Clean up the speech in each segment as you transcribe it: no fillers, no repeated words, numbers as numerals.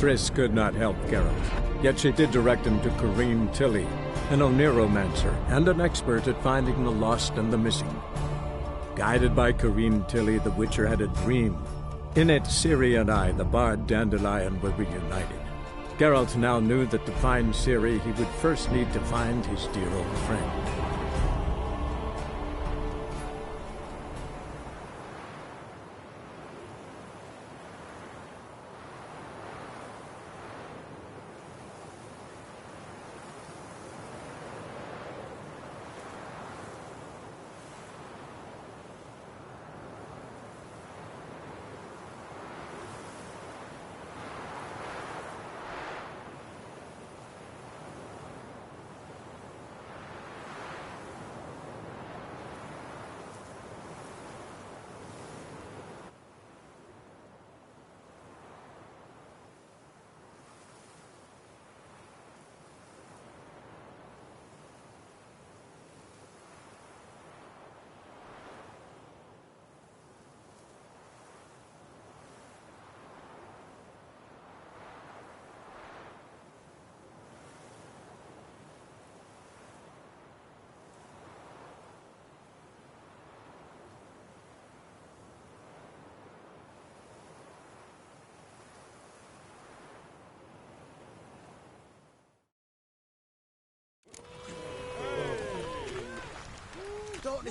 Triss could not help Geralt, yet she did direct him to Corinne Tilly, an Oniromancer and an expert at finding the lost and the missing. Guided by Corinne Tilly, the Witcher had a dream. In it, Ciri and I, the bard Dandelion, were reunited. Geralt now knew that to find Ciri, he would first need to find his dear old friend.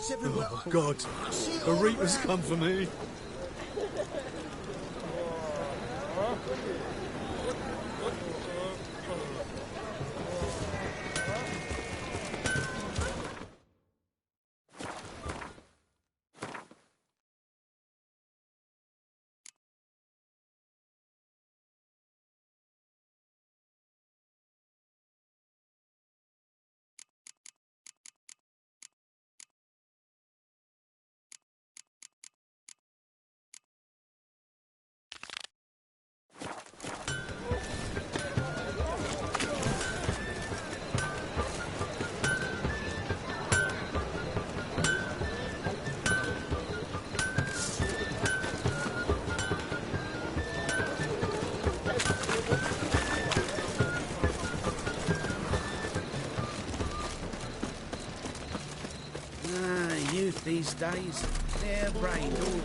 Oh, God. A reaper's come for me. These days, they're brained all.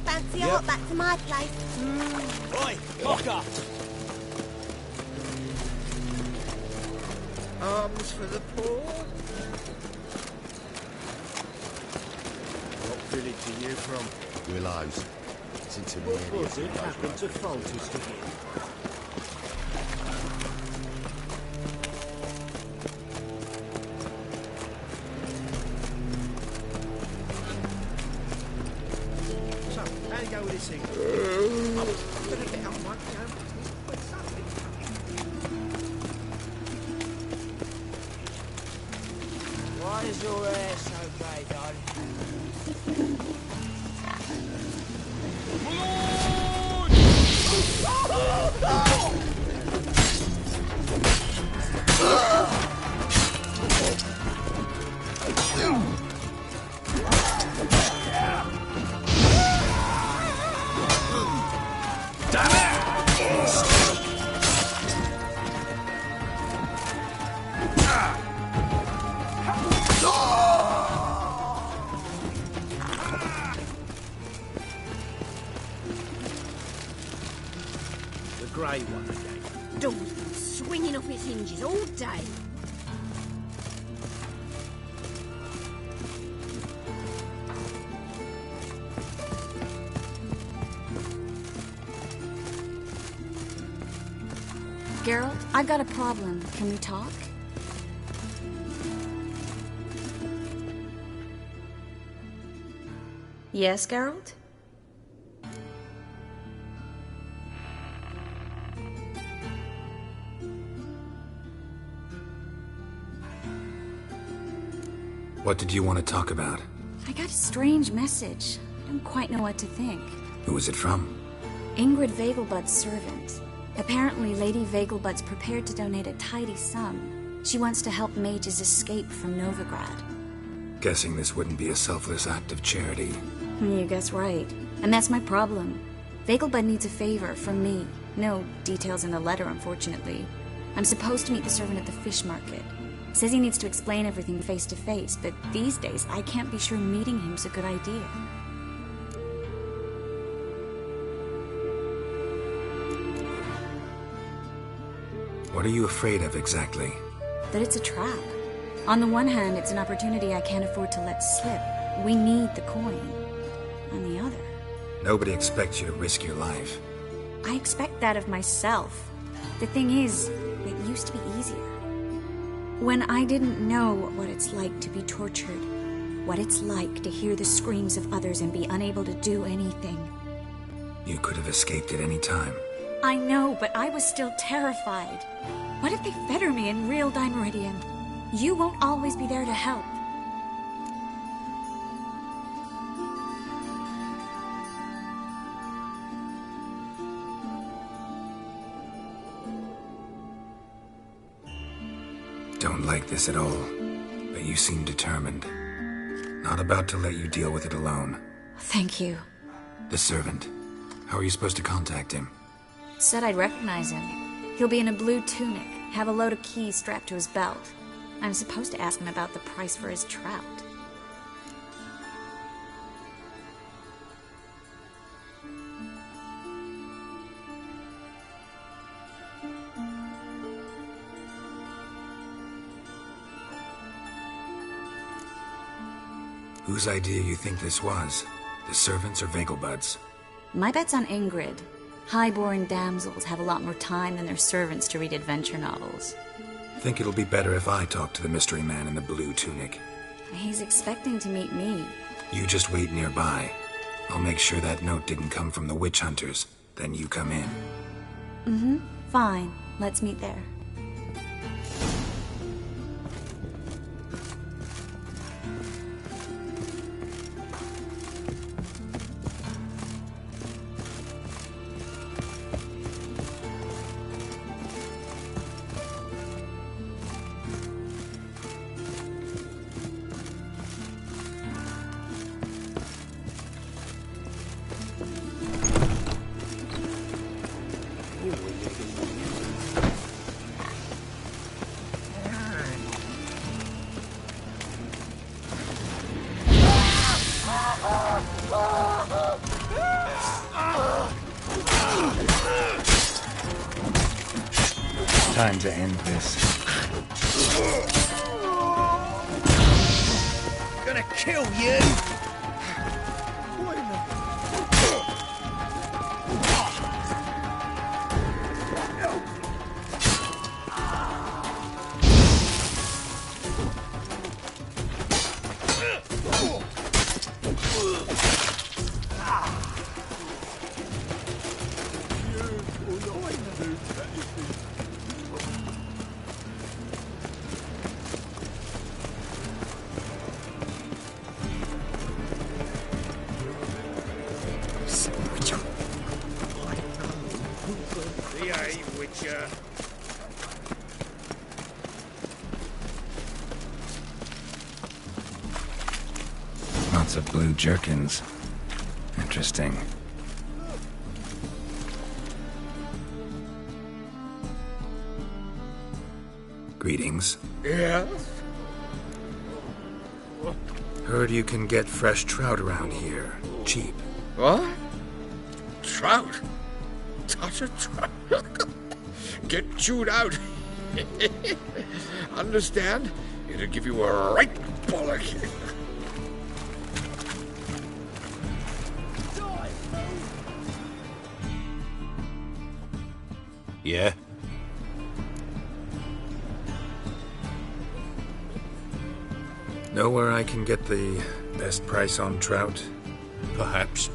Fancy a hop back to my place? Oi, Mocker! Arms for the poor? What village are you from? Willows. It's into the What area. was it happened to Folters again? Why is your hair so grey, darling? Grey one again. Door's been swinging off its hinges all day. Geralt, I've got a problem. Can we talk? Yes, Geralt? What did you want to talk about? I got a strange message. I don't quite know what to think. Who was it from? Ingrid Vegelbud's servant. Apparently, Lady Vegelbud's prepared to donate a tidy sum. She wants to help mages escape from Novigrad. Guessing this wouldn't be a selfless act of charity. You guess right. And that's my problem. Vegelbud needs a favor from me. No details in the letter, unfortunately. I'm supposed to meet the servant at the fish market. Says he needs to explain everything face to face, but these days I can't be sure meeting him's a good idea. What are you afraid of exactly? That it's a trap. On the one hand, it's an opportunity I can't afford to let slip. We need the coin. On the other... Nobody expects you to risk your life. I expect that of myself. The thing is, it used to be easier. When I didn't know what it's like to be tortured, what it's like to hear the screams of others and be unable to do anything. You could have escaped at any time. I know, but I was still terrified. What if they fetter me in real Dimeridium? You won't always be there to help. Don't like this at all, but you seem determined. Not about to let you deal with it alone. Thank you. The servant. How are you supposed to contact him? Said I'd recognize him. He'll be in a blue tunic, have a load of keys strapped to his belt. I'm supposed to ask him about the price for his trout. Whose idea you think this was? The servants or Vegelbud's? My bet's on Ingrid. High-born damsels have a lot more time than their servants to read adventure novels. Think it'll be better if I talk to the mystery man in the blue tunic. He's expecting to meet me. You just wait nearby. I'll make sure that note didn't come from the witch hunters. Then you come in. Mm-hmm. Fine. Let's meet there. Time to end this. Gonna kill you! Lots of blue jerkins. Interesting. Greetings. Yeah? Heard you can get fresh trout around here. Cheap. What? Trout? Touch a trout? Get chewed out. Understand? It'll give you a right bollock. Yeah? Know where I can get the best price on trout? Perhaps.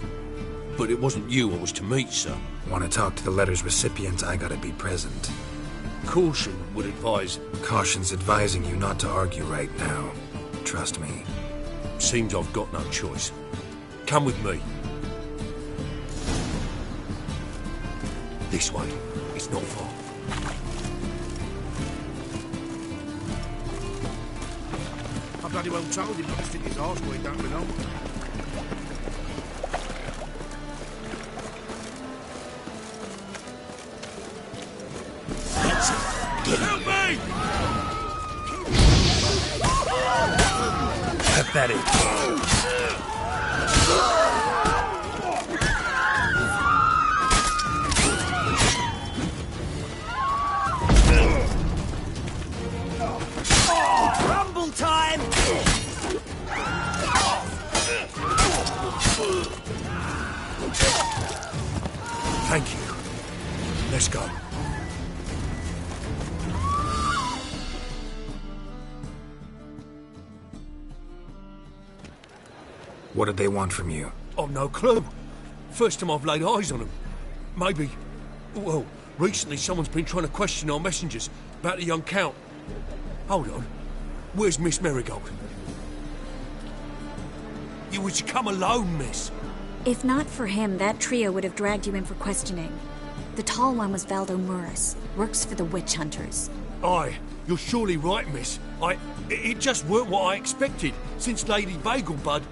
But it wasn't you I was to meet, sir. Want to talk to the letter's recipient, I gotta be present. Caution would advise. Caution's advising you not to argue right now. Trust me. Seems I've got no choice. Come with me. This way. It's not far. I bloody well told him not to stick his arse where he don't belong. me! Pathetic. Rumble time! Thank you. Let's go. What did they want from you? I've no clue. First time I've laid eyes on them. Maybe... Well, recently someone's been trying to question our messengers about the young Count. Hold on. Where's Miss Marigold? You was to come alone, miss. If not for him, that trio would have dragged you in for questioning. The tall one was Valdo Muris, works for the witch hunters. Aye, you're surely right, miss. It just weren't what I expected, since Lady Vagelbud...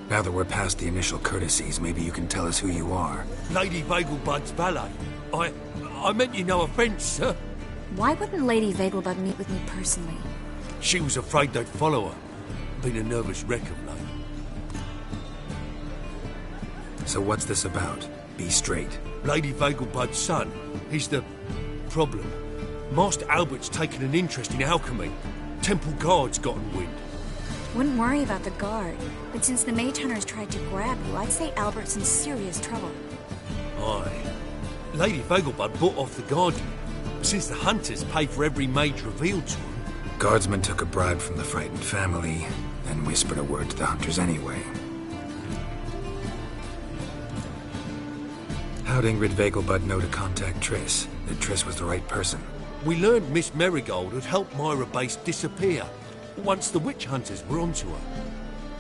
Now that we're past the initial courtesies, maybe you can tell us who you are. Lady Vagelbud's valet. I meant you no offence, sir. Why wouldn't Lady Vagelbud meet with me personally? She was afraid they'd follow her. Been a nervous wreck of late. So what's this about? Be straight. Lady Vagelbud's son, he's the problem. Master Albert's taken an interest in alchemy. Temple guards gotten wind. Wouldn't worry about the guard, but since the mage hunters tried to grab you, I'd say Albert's in serious trouble. Aye. Lady Vagelbud bought off the guardian, since the hunters pay for every mage revealed to them. Guardsmen took a bribe from the frightened family, then whispered a word to the hunters anyway. How'd Ingrid Vagelbud know to contact Triss? That Triss was the right person? We learned Miss Marigold had helped Myra Base disappear, once the witch hunters were onto her.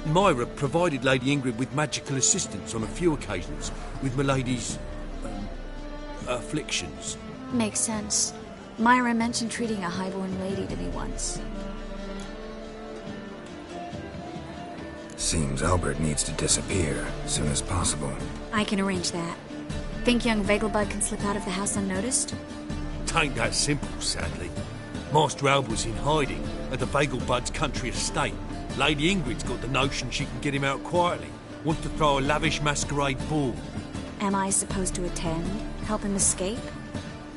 Myra provided Lady Ingrid with magical assistance on a few occasions with Milady's... afflictions. Makes sense. Myra mentioned treating a highborn lady to me once. Seems Albert needs to disappear as soon as possible. I can arrange that. Think young Vagelbud can slip out of the house unnoticed? Tain't that simple, sadly. Master Albert's in hiding at the Vagelbud's country estate. Lady Ingrid's got the notion she can get him out quietly. Wants to throw a lavish masquerade ball. Am I supposed to attend? Help him escape?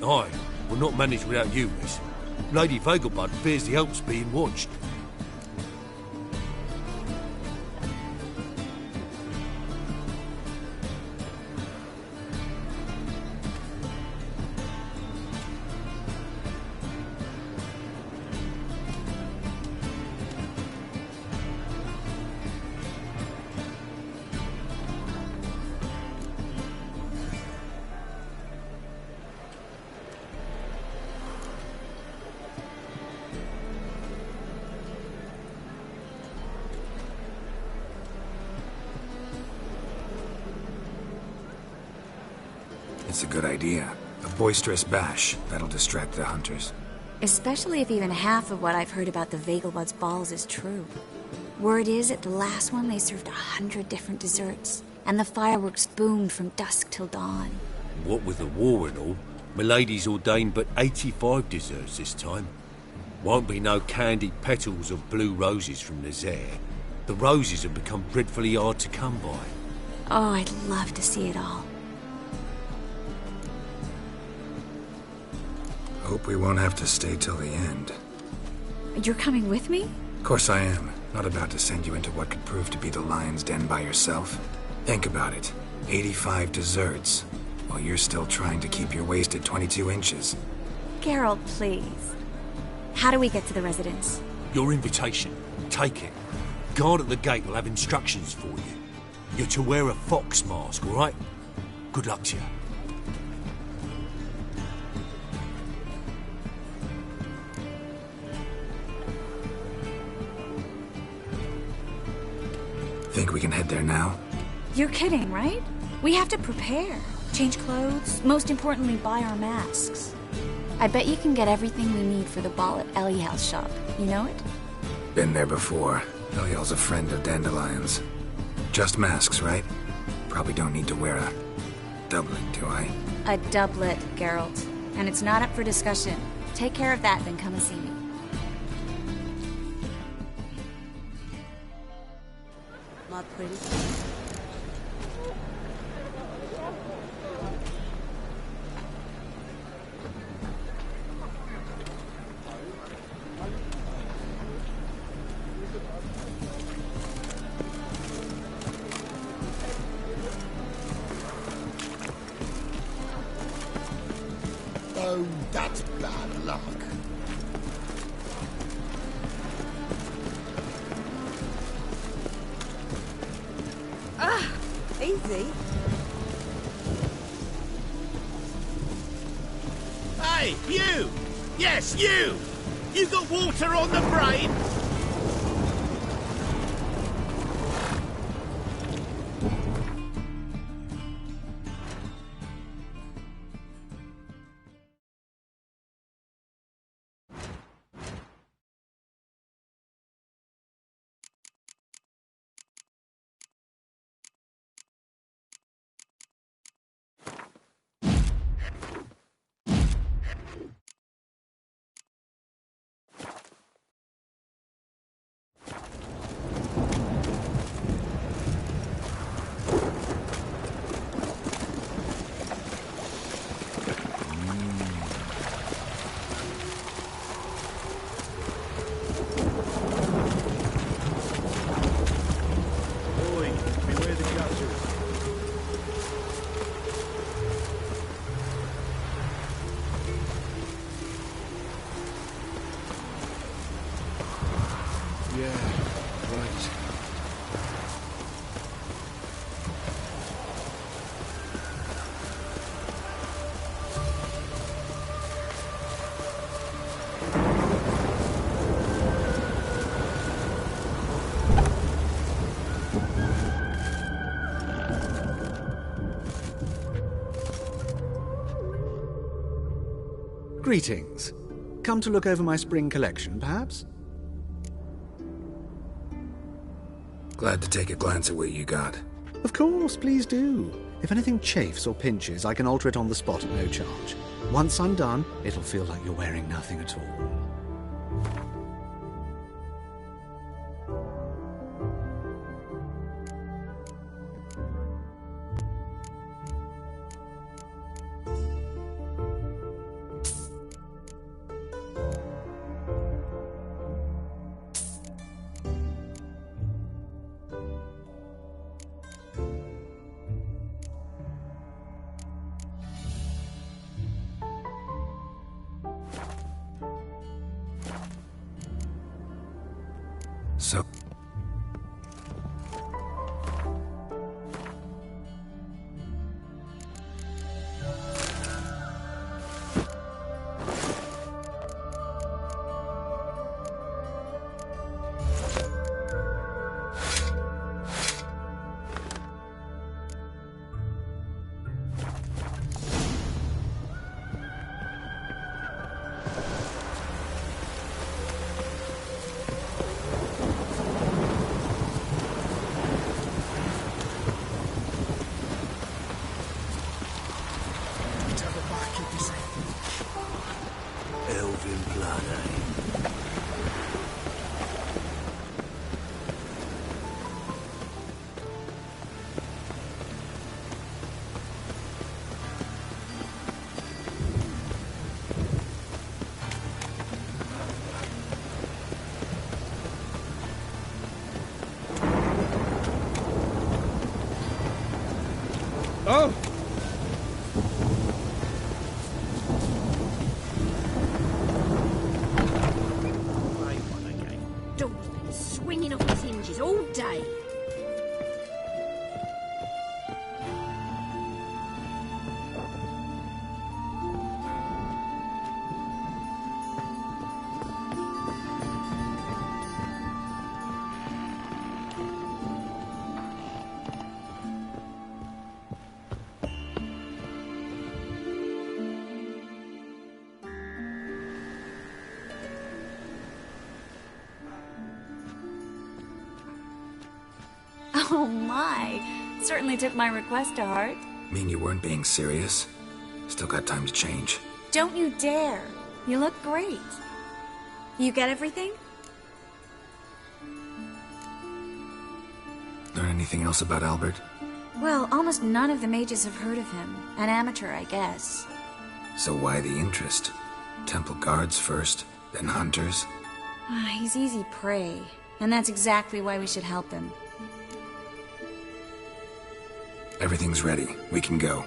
Aye, will not manage without you, miss. Lady Vagelbud fears the Alps being watched. It's a good idea. A boisterous bash. That'll distract the hunters. Especially if even half of what I've heard about the Vagelbud's balls is true. Word is, at the last one they served 100 different desserts, and the fireworks boomed from dusk till dawn. What with the war and all, Milady's ordained but 85 desserts this time. Won't be no candied petals of blue roses from Nazaire. The roses have become dreadfully hard to come by. Oh, I'd love to see it all. Hope we won't have to stay till the end. You're coming with me? Of course I am. Not about to send you into what could prove to be the lion's den by yourself. Think about it. 85 desserts, while you're still trying to keep your waist at 22 inches. Gerald, please. How do we get to the residence? Your invitation. Take it. Guard at the gate will have instructions for you. You're to wear a fox mask, all right? Good luck to you. Think we can head there now? You're kidding, right? We have to prepare. Change clothes, most importantly, buy our masks. I bet you can get everything we need for the ball at Eliel's shop. You know it? Been there before. Eliel's a friend of Dandelion's. Just masks, right? Probably don't need to wear a doublet, do I? A doublet, Geralt. And it's not up for discussion. Take care of that, then come and see me. My pretty. Oh, that's bad luck. Easy. Hey, you! Yes, you! You got water on the brain? Greetings. Come to look over my spring collection, perhaps? Glad to take a glance at what you got. Of course, please do. If anything chafes or pinches, I can alter it on the spot at no charge. Once I'm done, it'll feel like you're wearing nothing at all. So... Elven blood, eh? Oh! Door's been swinging off its hinges all day. Oh my! Certainly took my request to heart. Mean you weren't being serious? Still got time to change. Don't you dare. You look great. You get everything? Learn anything else about Albert? Well, almost none of the mages have heard of him. An amateur, I guess. So why the interest? Temple guards first, then hunters? He's easy prey, and that's exactly why we should help him. Everything's ready. We can go.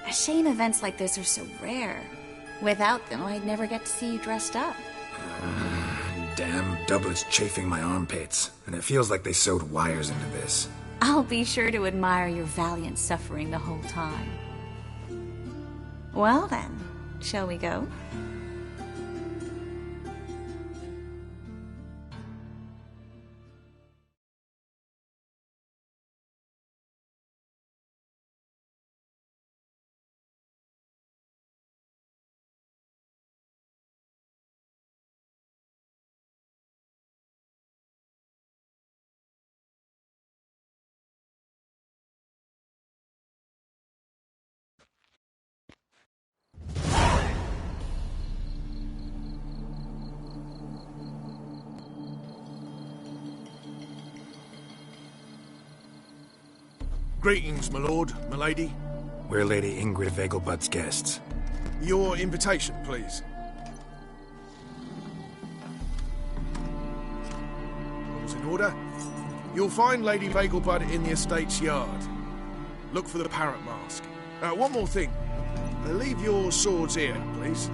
A shame events like this are so rare. Without them, I'd never get to see you dressed up. Damn doublet's chafing my armpits, and it feels like they sewed wires into this. I'll be sure to admire your valiant suffering the whole time. Well then, shall we go? Greetings, my lord, my lady. We're Lady Ingrid Vegelbud's guests. Your invitation, please. All's in order. You'll find Lady Vegelbud in the estate's yard. Look for the parrot mask. One more thing. Leave your swords here, please.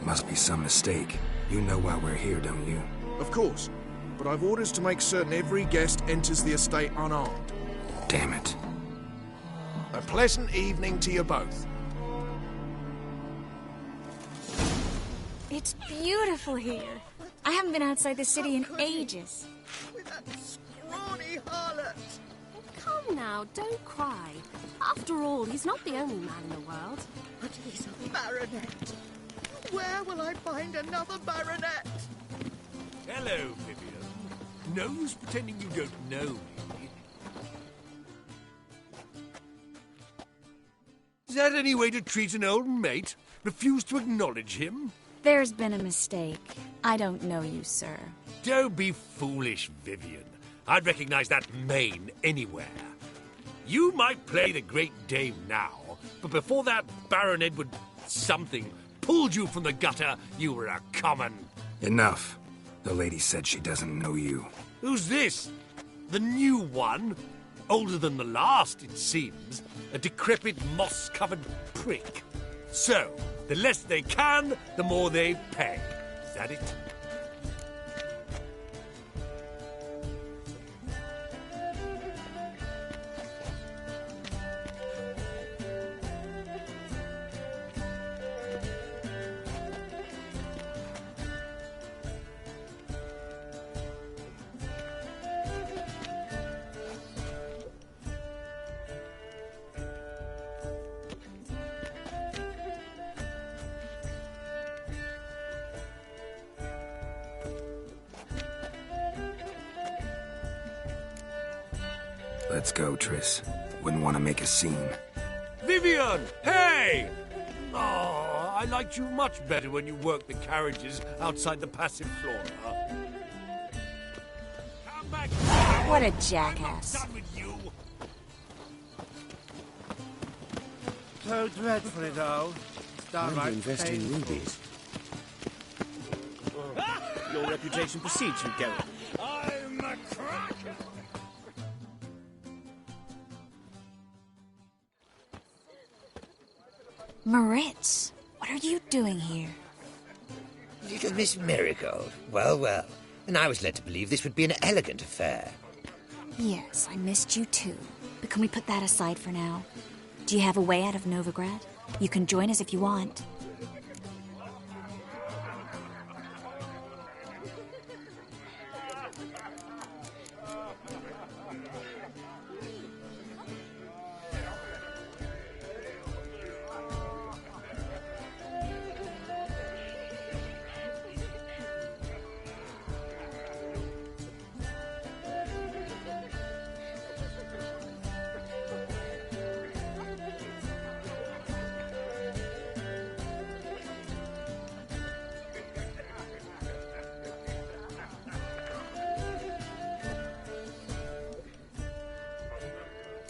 Must be some mistake. You know why we're here, don't you? Of course. But I've orders to make certain every guest enters the estate unarmed. Damn it. A pleasant evening to you both. It's beautiful here. I haven't been outside the city in ages. With that scrawny harlot. Come now, don't cry. After all, he's not the only man in the world. But he's a baronet. Where will I find another baronet? Hello, Vivian. No use pretending you don't know me. Is that any way to treat an old mate? Refuse to acknowledge him? There's been a mistake. I don't know you, sir. Don't be foolish, Vivian. I'd recognize that mane anywhere. You might play the Great Dame now, but before that Baron Edward something pulled you from the gutter, you were a common... Enough. The lady said she doesn't know you. Who's this? The new one? Older than the last, it seems. A decrepit, moss-covered prick. So, the less they can, the more they pay. Is that it? Let's go, Triss. Wouldn't want to make a scene. Vivian! Hey! Oh, I liked you much better when you worked the carriages outside the passive flora. Come back! What a jackass. I'm not done with you. So dreadfully dull. Downright invest in rubies. Your reputation precedes you, Geraldo. I'm a cracker! Moritz, what are you doing here? Little Miss Marigold. Well, well. And I was led to believe this would be an elegant affair. Yes, I missed you too. But can we put that aside for now? Do you have a way out of Novigrad? You can join us if you want.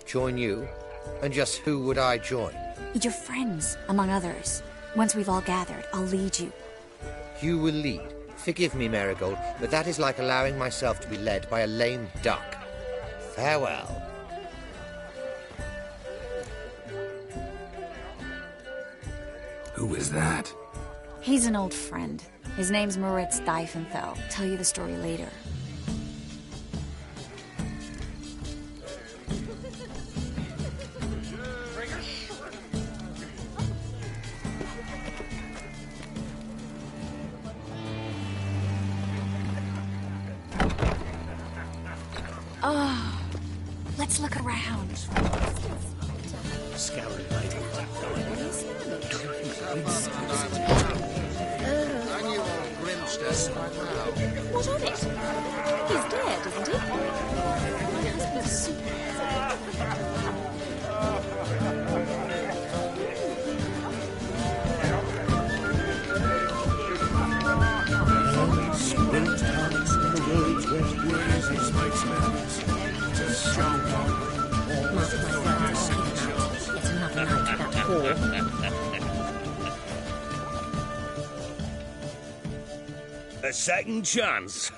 Join you? And just who would I join? Your friends, among others. Once we've all gathered, I'll lead you. You will lead. Forgive me, Marigold, but that is like allowing myself to be led by a lame duck. Farewell. Who is that? He's an old friend. His name's Moritz Diefenfeld. Tell you the story later. Oh, let's look around. Scouring light. What of it? He's dead, isn't he? My husband's super. A second chance?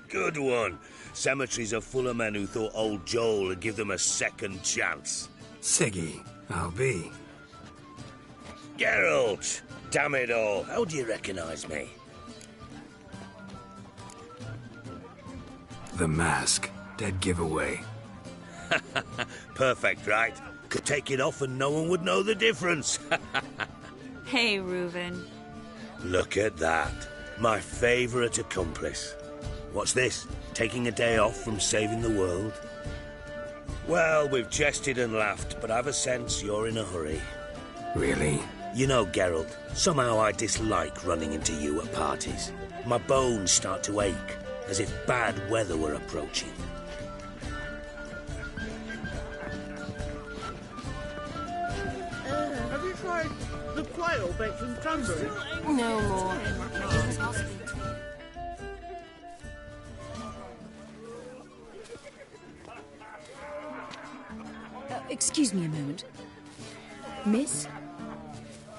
Good one. Cemeteries are full of men who thought old Joel would give them a second chance. Siggy, I'll be. Geralt! Damn it all, how do you recognize me? The mask. Dead giveaway. Perfect, right? Could take it off and no one would know the difference. Hey, Reuven. Look at that. My favourite accomplice. What's this? Taking a day off from saving the world? Well, we've jested and laughed, but I've a sense you're in a hurry. Really? You know, Geralt, somehow I dislike running into you at parties. My bones start to ache, as if bad weather were approaching. Have you tried the quail baked in cranberry? No more. Excuse me a moment. Miss?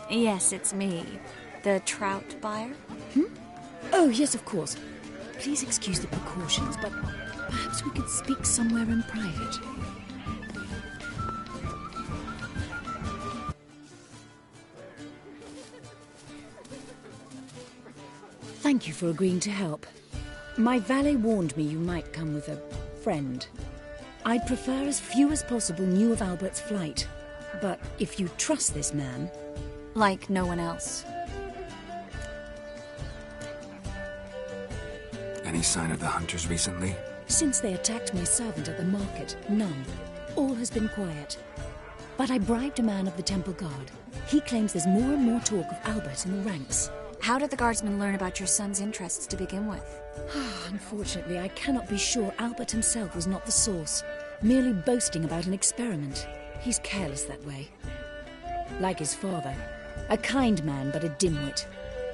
Yes, it's me. The trout buyer? Oh, yes, of course. Please excuse the precautions, but perhaps we could speak somewhere in private. Thank you for agreeing to help. My valet warned me you might come with a friend. I'd prefer as few as possible knew of Albert's flight. But if you trust this man... Like no one else. Any sign of the hunters recently? Since they attacked my servant at the market, none. All has been quiet. But I bribed a man of the Temple Guard. He claims there's more and more talk of Albert in the ranks. How did the guardsmen learn about your son's interests to begin with? Unfortunately, I cannot be sure Albert himself was not the source, merely boasting about an experiment. He's careless that way. Like his father, a kind man but a dimwit.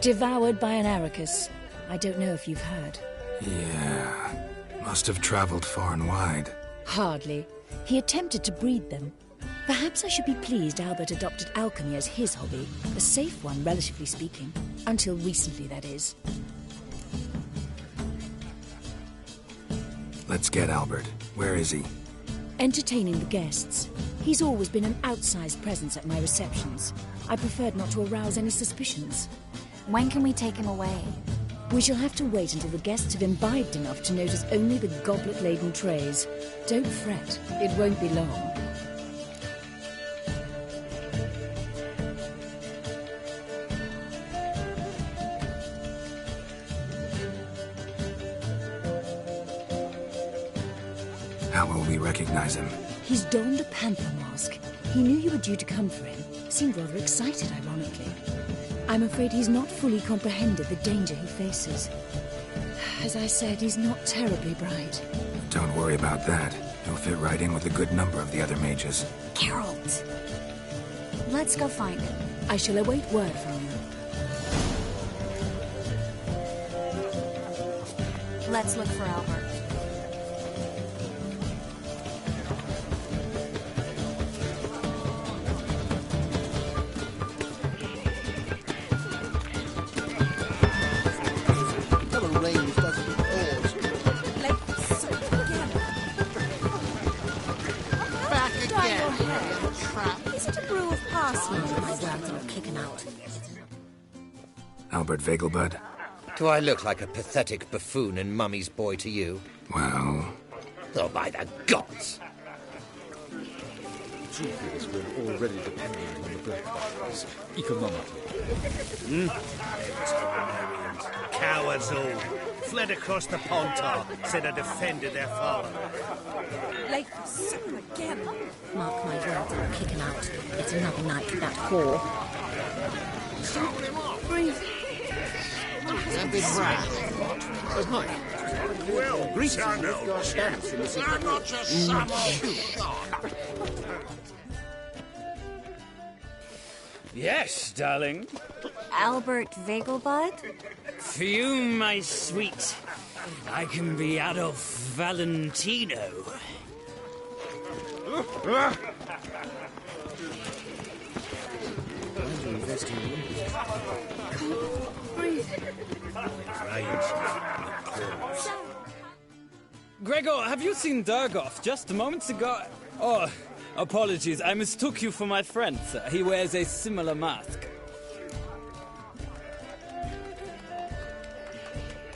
Devoured by an Arrakis. I don't know if you've heard. Yeah, must have traveled far and wide. Hardly. He attempted to breed them. Perhaps I should be pleased Albert adopted alchemy as his hobby. A safe one, relatively speaking. Until recently, that is. Let's get Albert. Where is he? Entertaining the guests. He's always been an outsized presence at my receptions. I preferred not to arouse any suspicions. When can we take him away? We shall have to wait until the guests have imbibed enough to notice only the goblet-laden trays. Don't fret, it won't be long. How will we recognize him? He's donned a panther mask. He knew you were due to come for him. Seemed rather excited, ironically. I'm afraid he's not fully comprehended the danger he faces. As I said, he's not terribly bright. Don't worry about that. He'll fit right in with a good number of the other mages. Geralt! Let's go find him. I shall await word from you. Let's look for Albert. Albert Vegelbud? Do I look like a pathetic buffoon and Mummy's boy to you? Well... Oh, by the gods! The truth is, we're already dependent on the black buyers, economically. Cowards all. Fled across the Pontar, said I defended their father. Like, soon again. Mark my words, I'll kick him out. It's another night with that whore. Breathe. Don't be brash. Oh, hi. Well, Greetings. I'm You've got stamps from the city. I'm not your son. Yes, darling. Albert Vegelbud? For you, my sweet, I can be Adolf Valentino. Gregor, have you seen Durgoff just moments ago? Oh, apologies, I mistook you for my friend, sir. He wears a similar mask.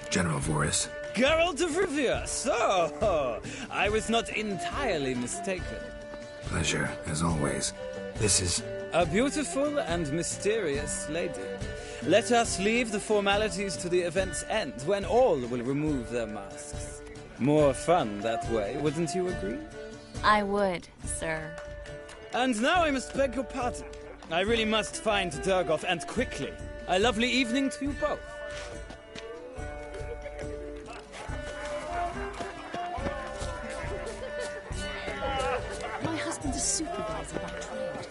General Voris. Geraldo of Rivia, so I was not entirely mistaken. Pleasure, as always. This is... A beautiful and mysterious lady. Let us leave the formalities to the event's end, when all will remove their masks. More fun that way, wouldn't you agree? I would, sir. And now I must beg your pardon. I really must find Durgoff, and quickly. A lovely evening to you both. My husband's a supervisor by trade.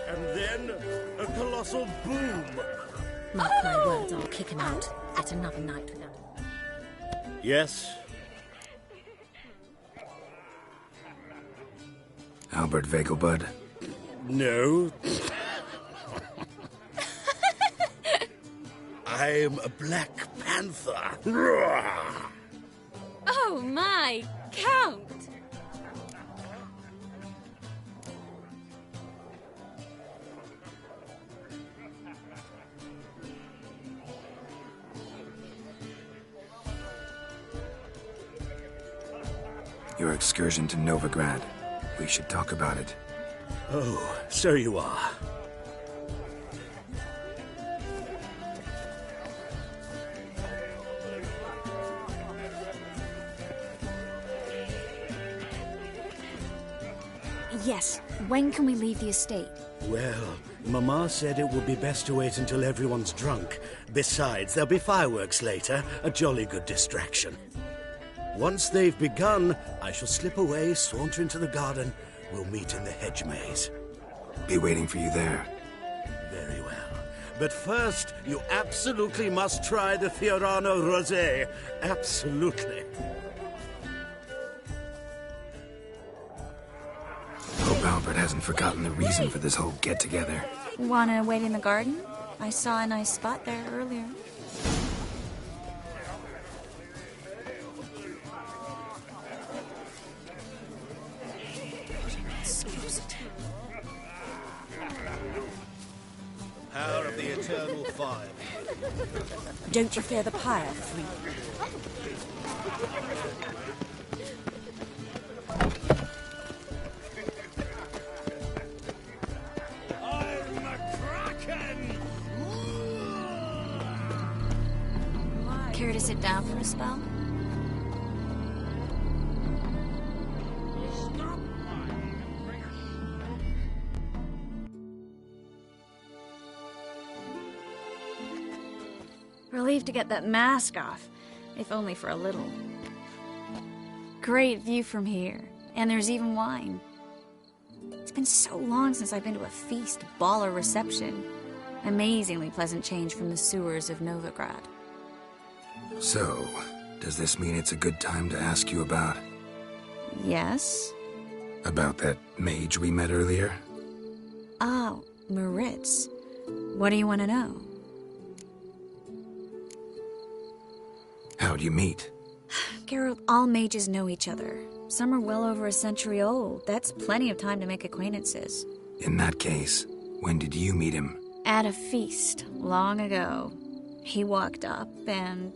And then a colossal boom. Mark my words, I'll kick him out. It's another night without him. Yes? Albert Vegelbud? No. I'm a Black Panther. Oh my, Count! Your excursion to Novigrad. We should talk about it. Oh, so you are. Yes. When can we leave the estate? Well, Mama said it would be best to wait until everyone's drunk. Besides, there'll be fireworks later, a jolly good distraction. Once they've begun, I shall slip away, saunter into the garden. We'll meet in the hedge maze. Be waiting for you there. Very well. But first, you absolutely must try the Fiorano Rosé. Absolutely. Hope Albert hasn't forgotten the reason for this whole get-together. Wanna wait in the garden? I saw a nice spot there earlier. Power of the eternal fire. Don't you fear the pyre, Three? I'm a kraken! Care to sit down for a spell? Relieved to get that mask off, if only for a little. Great view from here, and there's even wine. It's been so long since I've been to a feast, ball, or reception. Amazingly pleasant change from the sewers of Novigrad. So, does this mean it's a good time to ask you about... Yes? About that mage we met earlier? Oh, Maritz. What do you want to know? How'd you meet? Geraldo, all mages know each other. Some are well over a century old. That's plenty of time to make acquaintances. In that case, when did you meet him? At a feast, long ago. He walked up and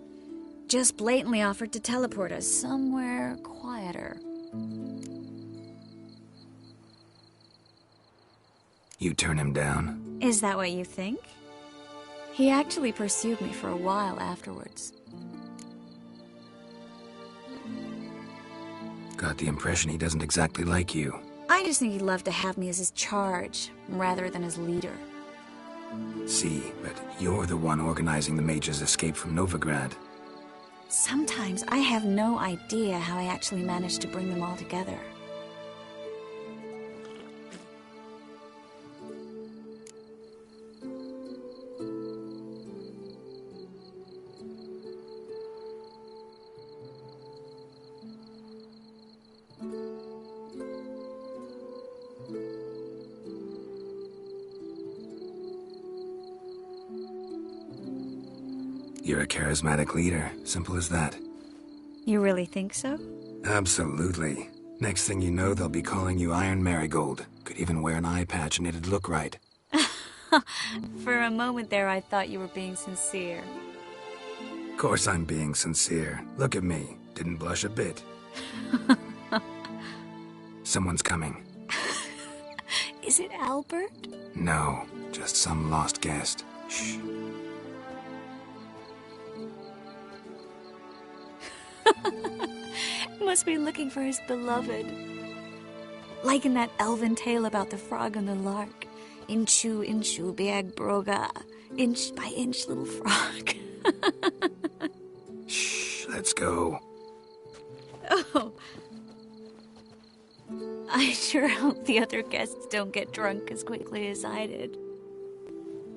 just blatantly offered to teleport us somewhere quieter. You turn him down? Is that what you think? He actually pursued me for a while afterwards. Got the impression he doesn't exactly like you. I just think he'd love to have me as his charge, rather than his leader. See, but you're the one organizing the mage's escape from Novigrad. Sometimes I have no idea how I actually managed to bring them all together. You're a charismatic leader. Simple as that. You really think so? Absolutely. Next thing you know, they'll be calling you Iron Marigold. Could even wear an eye patch and it'd look right. For a moment there, I thought you were being sincere. Of course I'm being sincere. Look at me. Didn't blush a bit. Someone's coming. Is it Albert? No, just some lost guest. Shh. Must be looking for his beloved. Like in that elven tale about the frog and the lark. Inchu, inchu, biag broga. Inch by inch, little frog. Shh, let's go. Oh. I sure hope the other guests don't get drunk as quickly as I did.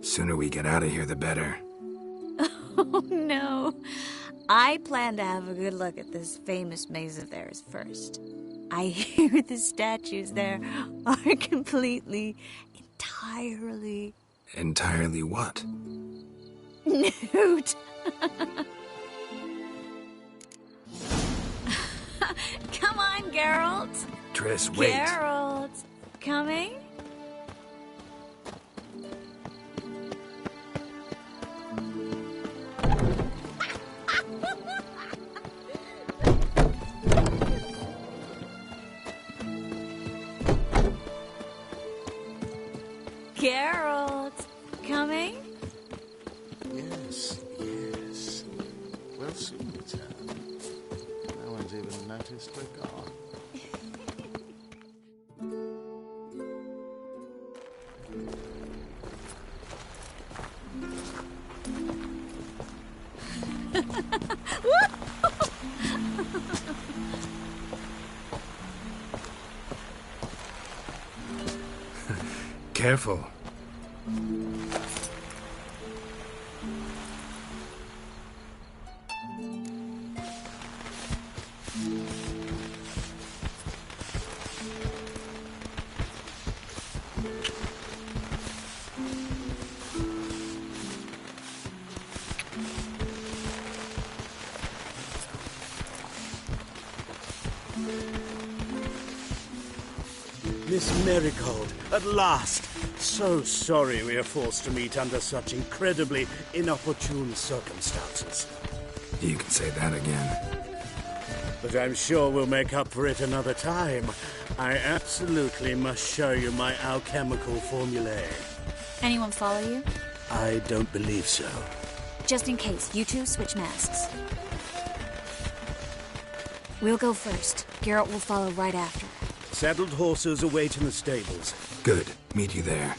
Sooner we get out of here, the better. Oh, no. I plan to have a good look at this famous maze of theirs first. I hear the statues there are completely, entirely... Entirely what? Nude. Come on, Geralt. Triss, wait. Geralt, coming? Geralt, coming? Yes, yes. We'll soon return. No one's even noticed we're gone. Careful. Miss Marigold, at last! So sorry we are forced to meet under such incredibly inopportune circumstances. You can say that again. But I'm sure we'll make up for it another time. I absolutely must show you my alchemical formulae. Anyone follow you? I don't believe so. Just in case, you two switch masks. We'll go first. Geralt will follow right after. Saddled horses await in the stables. Good. Meet you there.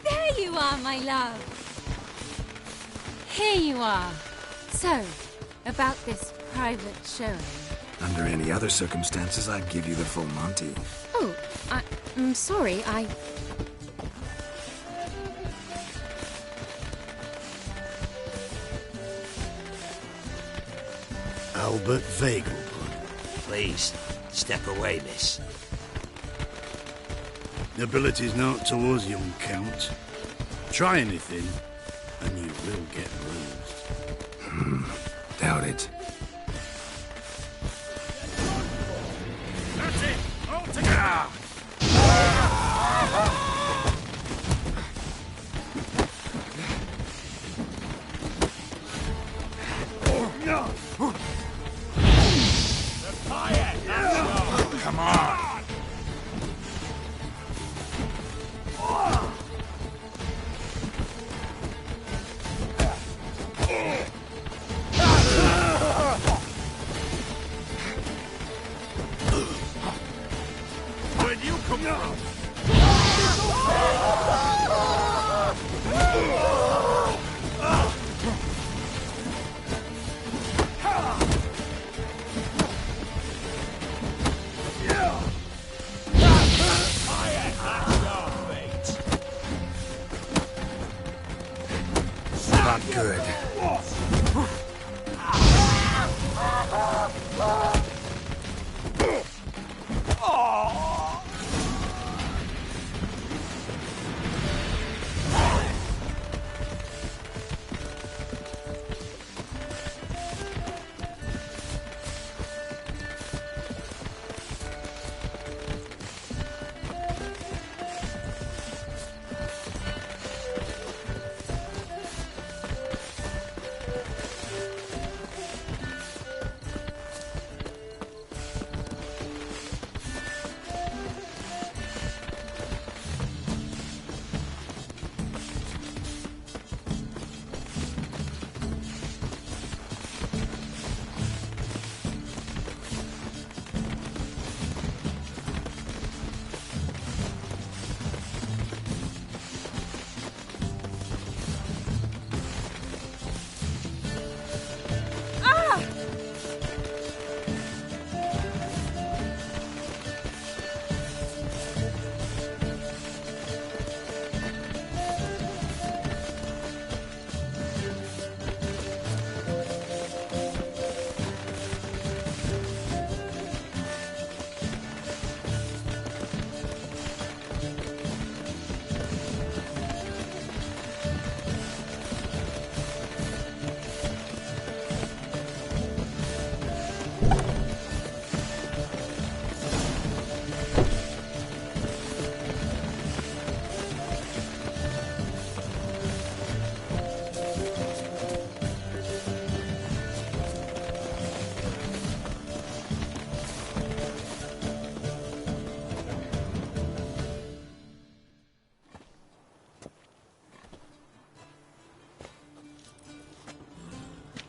There you are, my love. Here you are. So, about this private showing. Under any other circumstances, I'd give you the full Monty. Oh, I'm sorry, Albert Vegelbud. Please, step away, miss. Nobility's not towards young Count. Try anything, and you will get bruised. Doubt it. That's it! All together! Come on! Where'd you come from? Not good.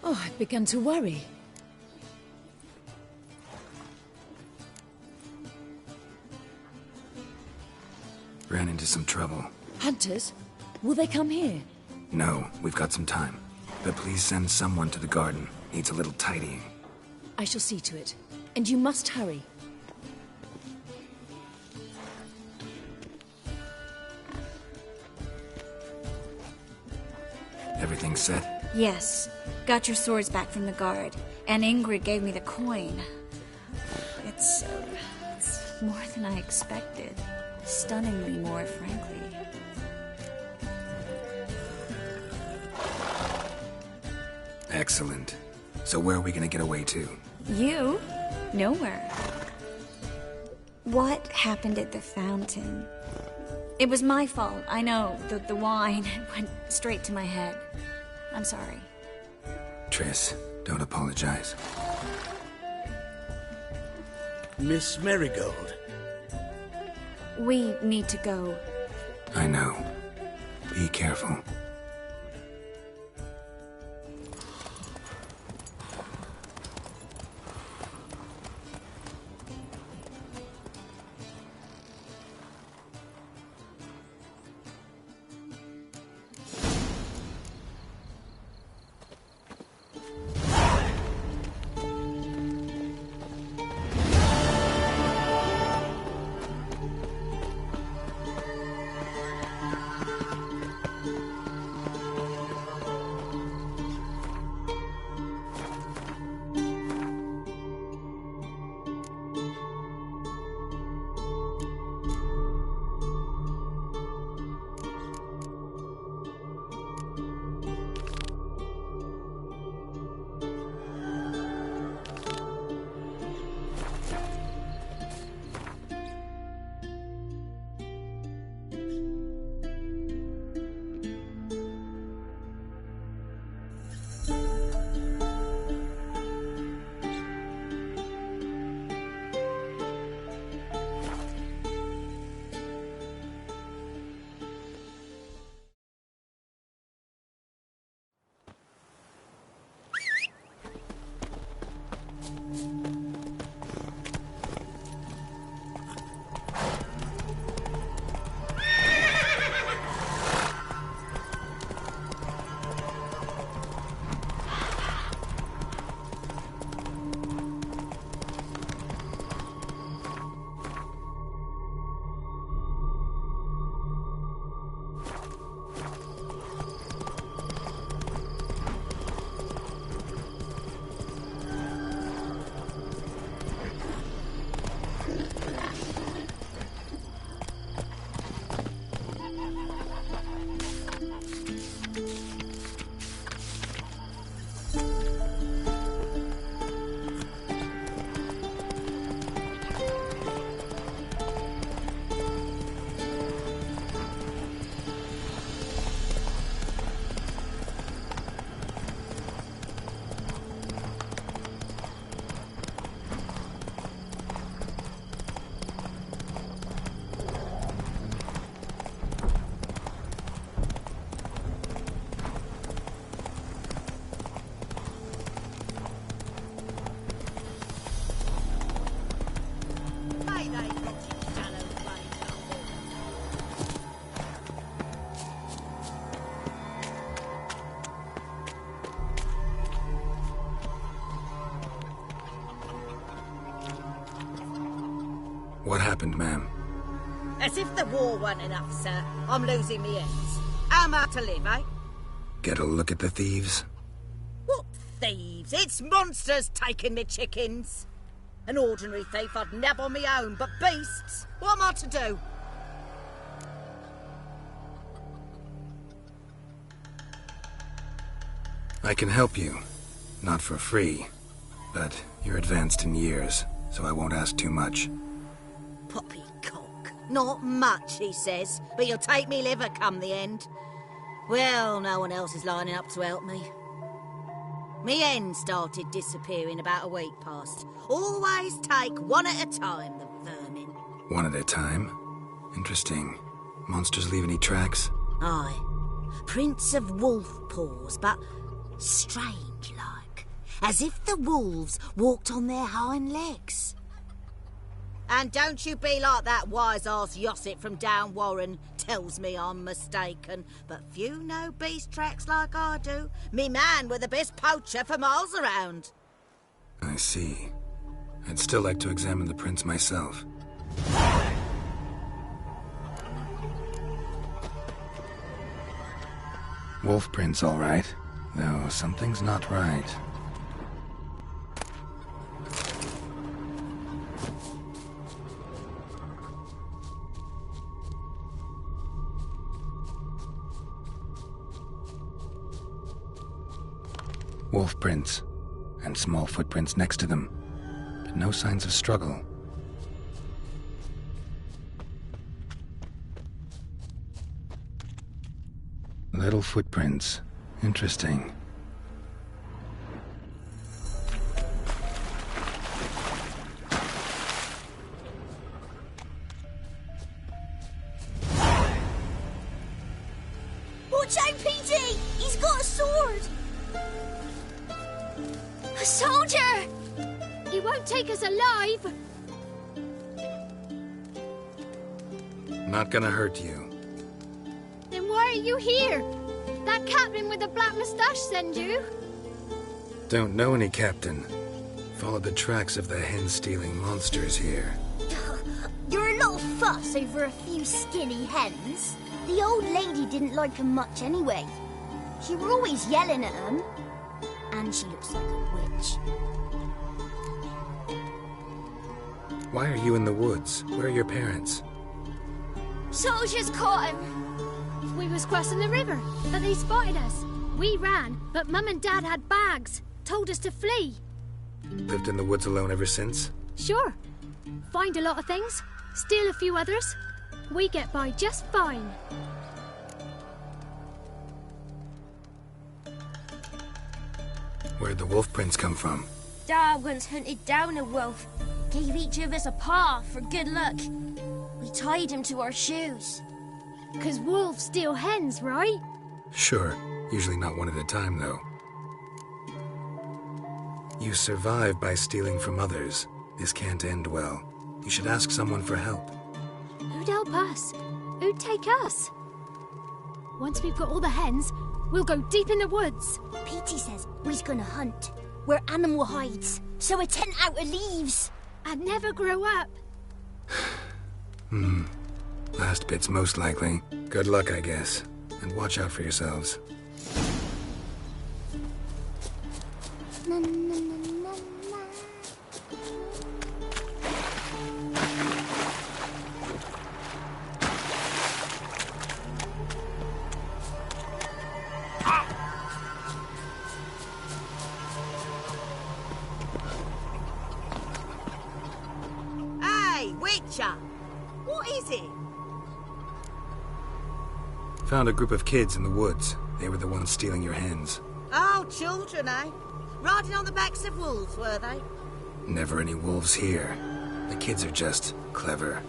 Oh, I've begun to worry. Ran into some trouble. Hunters? Will they come here? No, we've got some time. But please send someone to the garden. Needs a little tidying. I shall see to it. And you must hurry. Everything set? Yes. Got your swords back from the guard. And Ingrid gave me the coin. It's more than I expected. Stunningly more, frankly. Excellent. So where are we gonna get away to? You? Nowhere. What happened at the fountain? It was my fault, I know. The wine went straight to my head. I'm sorry. Triss, don't apologize. Miss Marigold. We need to go. I know. Be careful. What happened, ma'am? As if the war weren't enough, sir. I'm losing me ends. How am I to live, eh? Get a look at the thieves? What thieves? It's monsters taking me chickens. An ordinary thief I'd nab on me own, but beasts? What am I to do? I can help you. Not for free. But you're advanced in years, so I won't ask too much. Poppycock. Not much, he says, but you'll take me liver come the end. Well, no one else is lining up to help me. Me hen started disappearing about a week past. Always take one at a time, the vermin. One at a time? Interesting. Monsters leave any tracks? Aye. Prints of wolf paws, but strange-like. As if the wolves walked on their hind legs. And don't you be like that wise-ass Yossit from down Warren. Tells me I'm mistaken. But few know beast tracks like I do. Me man were the best poacher for miles around. I see. I'd still like to examine the prints myself. Wolf prints, all right. Though something's not right. Wolf prints, and small footprints next to them, but no signs of struggle. Little footprints. Interesting. Watch out, Petey! He's got a sword! A soldier! He won't take us alive! Not gonna hurt you. Then why are you here? That captain with the black moustache send you? Don't know any captain. Followed the tracks of the hen-stealing monsters here. You're a little fuss over a few skinny hens. The old lady didn't like 'em much anyway. She were always yelling at 'em. And she looks like a witch. Why are you in the woods? Where are your parents? Soldiers caught him. We was crossing the river, but they spotted us. We ran, but Mum and Dad had bags. Told us to flee. Lived in the woods alone ever since? Sure. Find a lot of things, steal a few others. We get by just fine. Where'd the wolf prints come from? Dad once hunted down a wolf. Gave each of us a paw for good luck. We tied him to our shoes. 'Cause wolves steal hens, right? Sure. Usually not one at a time, though. You survive by stealing from others. This can't end well. You should ask someone for help. Who'd help us? Who'd take us? Once we've got all the hens, we'll go deep in the woods. Petey says we's gonna hunt. We're animal hides, so a tent out of leaves. And never grow up. Last bit's most likely. Good luck, I guess. And watch out for yourselves. Na, na, na, na, na. Hey, Witcher! What is it? Found a group of kids in the woods. They were the ones stealing your hens. Oh, children, eh? Riding on the backs of wolves, were they? Never any wolves here. The kids are just clever.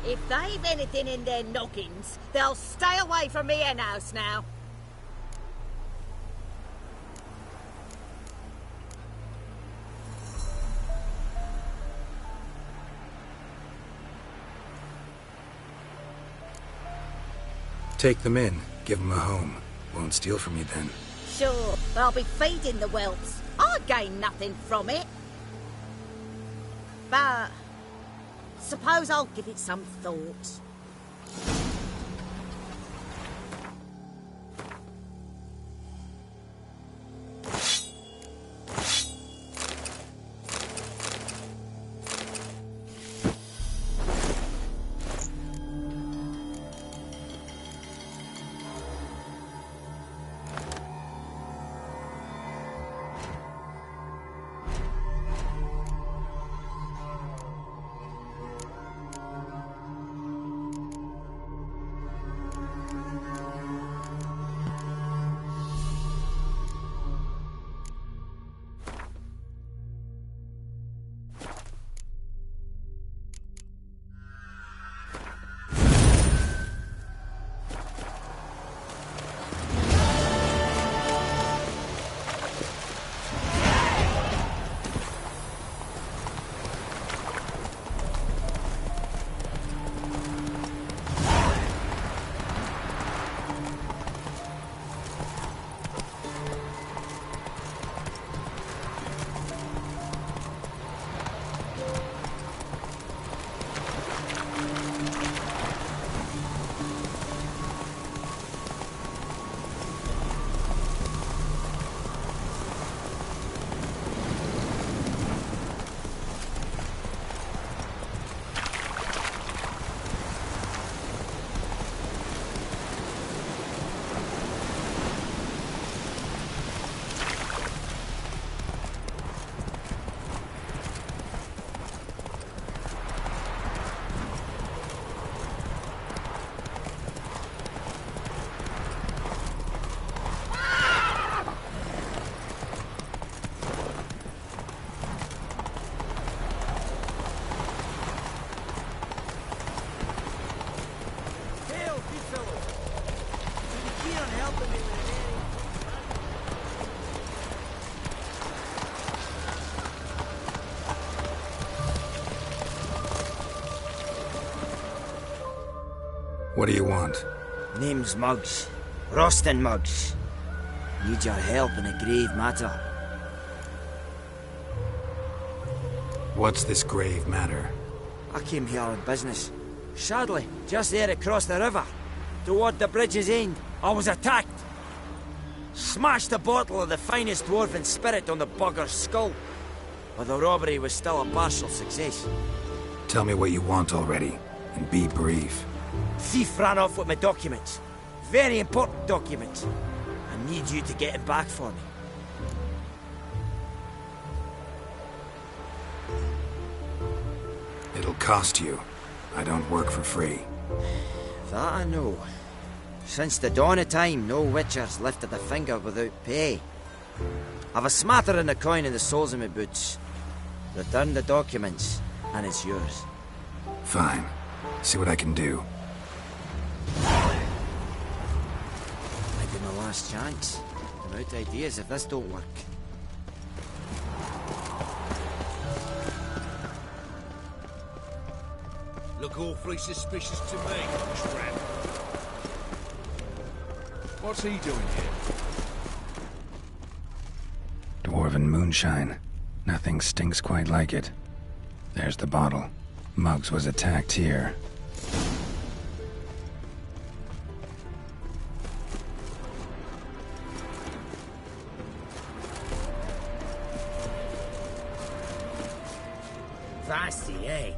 If they've anything in their noggins, they'll stay away from me hen house now. Take them in. Give them a home. Won't steal from you then. Sure, but I'll be feeding the whelps. I gain nothing from it. But suppose I'll give it some thought. What do you want? Name's Muggs. Rostin Muggs. Need your help in a grave matter. What's this grave matter? I came here on business. Sadly, just there across the river, toward the bridge's end, I was attacked. Smashed a bottle of the finest dwarven spirit on the bugger's skull. But the robbery was still a partial success. Tell me what you want already, and be brief. Thief ran off with my documents. Very important documents. I need you to get him back for me. It'll cost you. I don't work for free. That I know. Since the dawn of time, no witcher's lifted a finger without pay. I've a smattering of coin in the soles of my boots. Return the documents, and it's yours. Fine. See what I can do. Might be my last chance. I'm out of ideas if this don't work. Look awfully suspicious to me, tramp. What's he doing here? Dwarven moonshine. Nothing stinks quite like it. There's the bottle. Muggs was attacked here. Fancy, eh?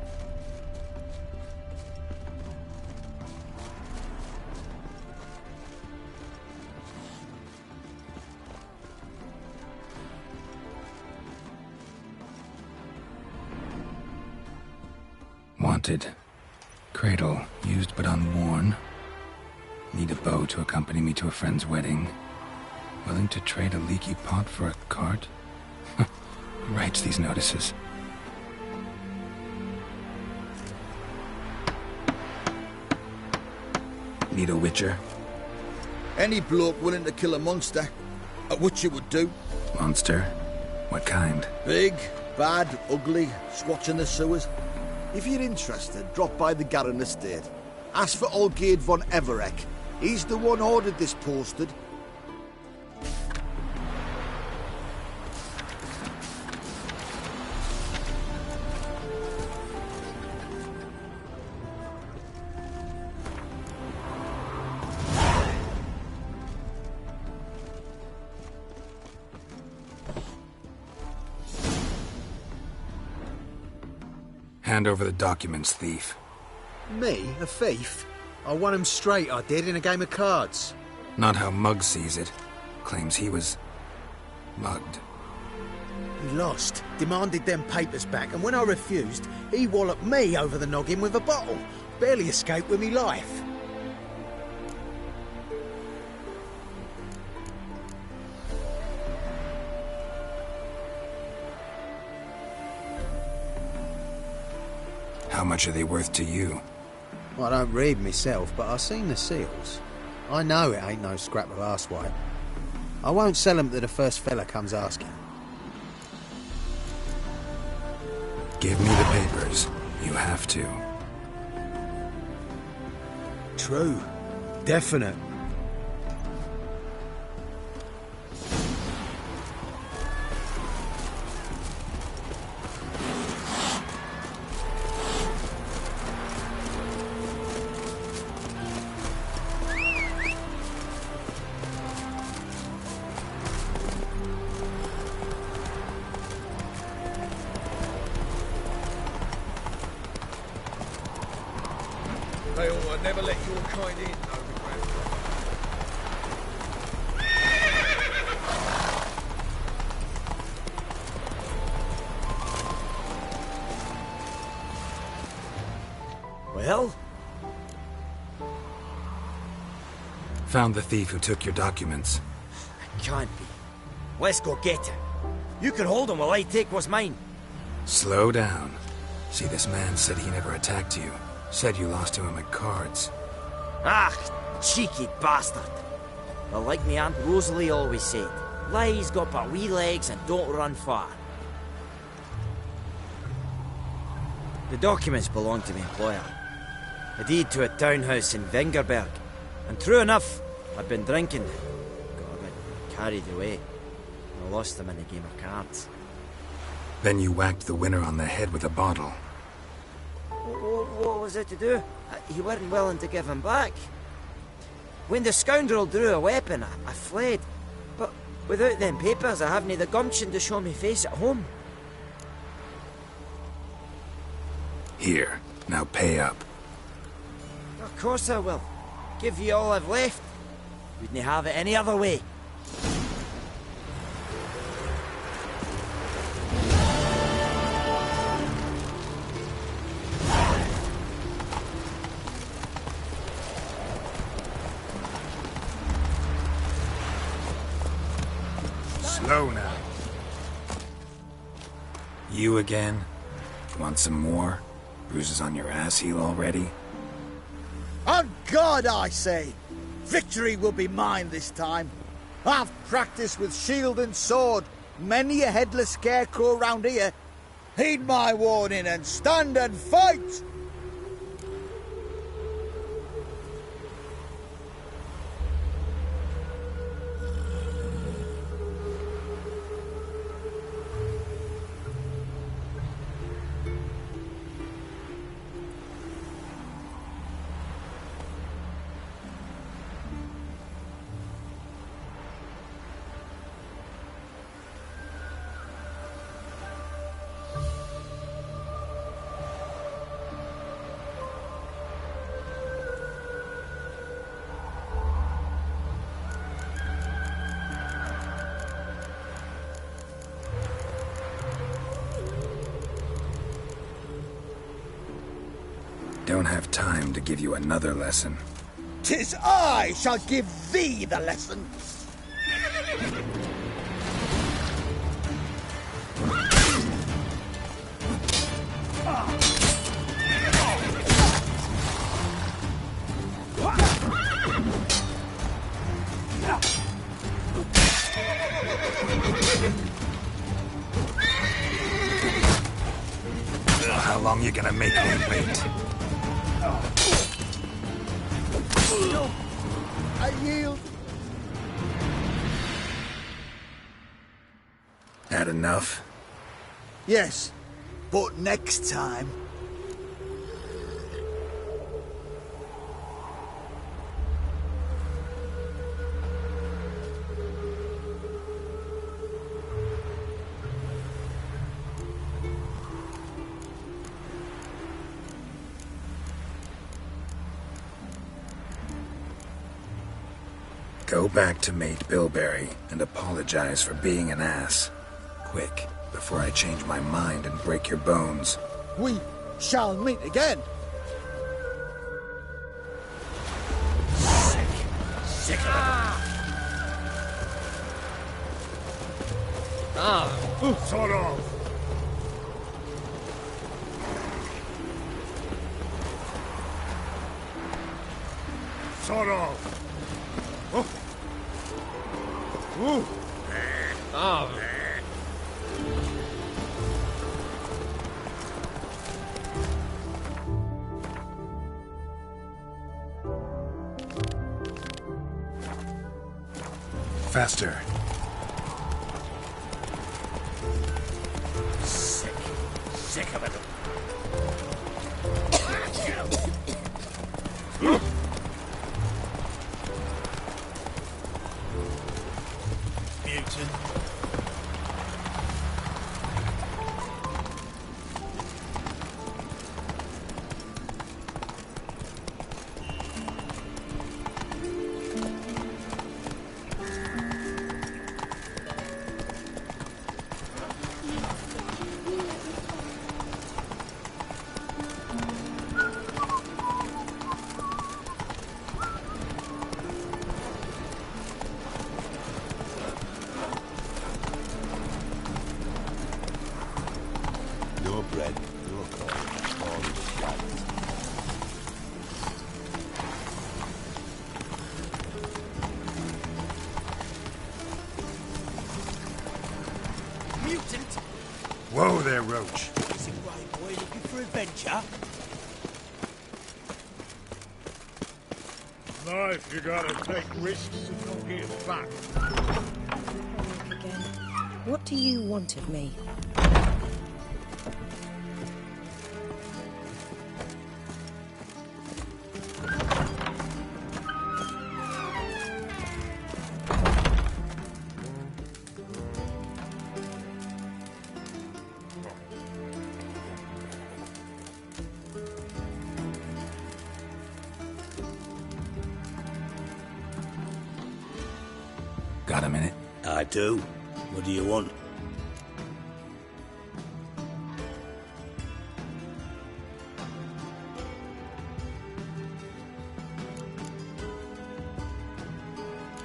Wanted. Cradle, used but unworn. Need a bow to accompany me to a friend's wedding. Willing to trade a leaky pot for a cart? Who writes these notices? Need a witcher? Any bloke willing to kill a monster, a witcher would do. Monster? What kind? Big, bad, ugly, squatching the sewers. If you're interested, drop by the Garren estate. Ask for Olgierd von Everek. He's the one ordered this posted. Hand over the documents, thief. Me? A thief? I won him straight, I did, in a game of cards. Not how Muggs sees it. Claims he was mugged. He lost, demanded them papers back, and when I refused, he walloped me over the noggin with a bottle. Barely escaped with me life. How much are they worth to you? I don't read myself, but I've seen the seals. I know it ain't no scrap of arsewhite. I won't sell them to the first fella comes asking. Give me the papers. You have to. True. Definite. They ought to never let your kind in, overground. Well? Found the thief who took your documents. It can't be. Let's go get him. You can hold him while I take what's mine. Slow down. See, this man said he never attacked you. Said you lost to him at cards. Ah, cheeky bastard. But like me Aunt Rosalie always said, lies got but wee legs and don't run far. The documents belong to my employer. A deed to a townhouse in Vengerberg. And true enough, I'd been drinking. Got a bit carried away. I lost them in a game of cards. Then you whacked the winner on the head with a bottle. What was it to do? You weren't willing to give him back. When the scoundrel drew a weapon, I fled. But without them papers, I haven't the gumption to show me face at home. Here, now pay up. Of course I will. Give you all I've left. Wouldn't have it any other way. Slow now. You again? Want some more? Bruises on your ass heel already? On God, I say! Victory will be mine this time. I've practiced with shield and sword. Many a headless scarecrow round here. Heed my warning and stand and fight! Don't have time to give you another lesson. 'Tis I shall give thee the lesson. How long you gonna make me wait? No, I yield. Had enough? Yes, but next time. Go back to Mate Bilberry and apologize for being an ass. Quick, before I change my mind and break your bones. We shall meet again. Sick of it. Sort of. Sort of. Oh. Ooh. Oh. Faster. Sick of it. Mutant. mutant. Whoa there, Roach. Is it right, boy, looking for adventure? Life, you gotta take risks and not get fat. Again. What do you want of me? Got a minute? I do. What do you want?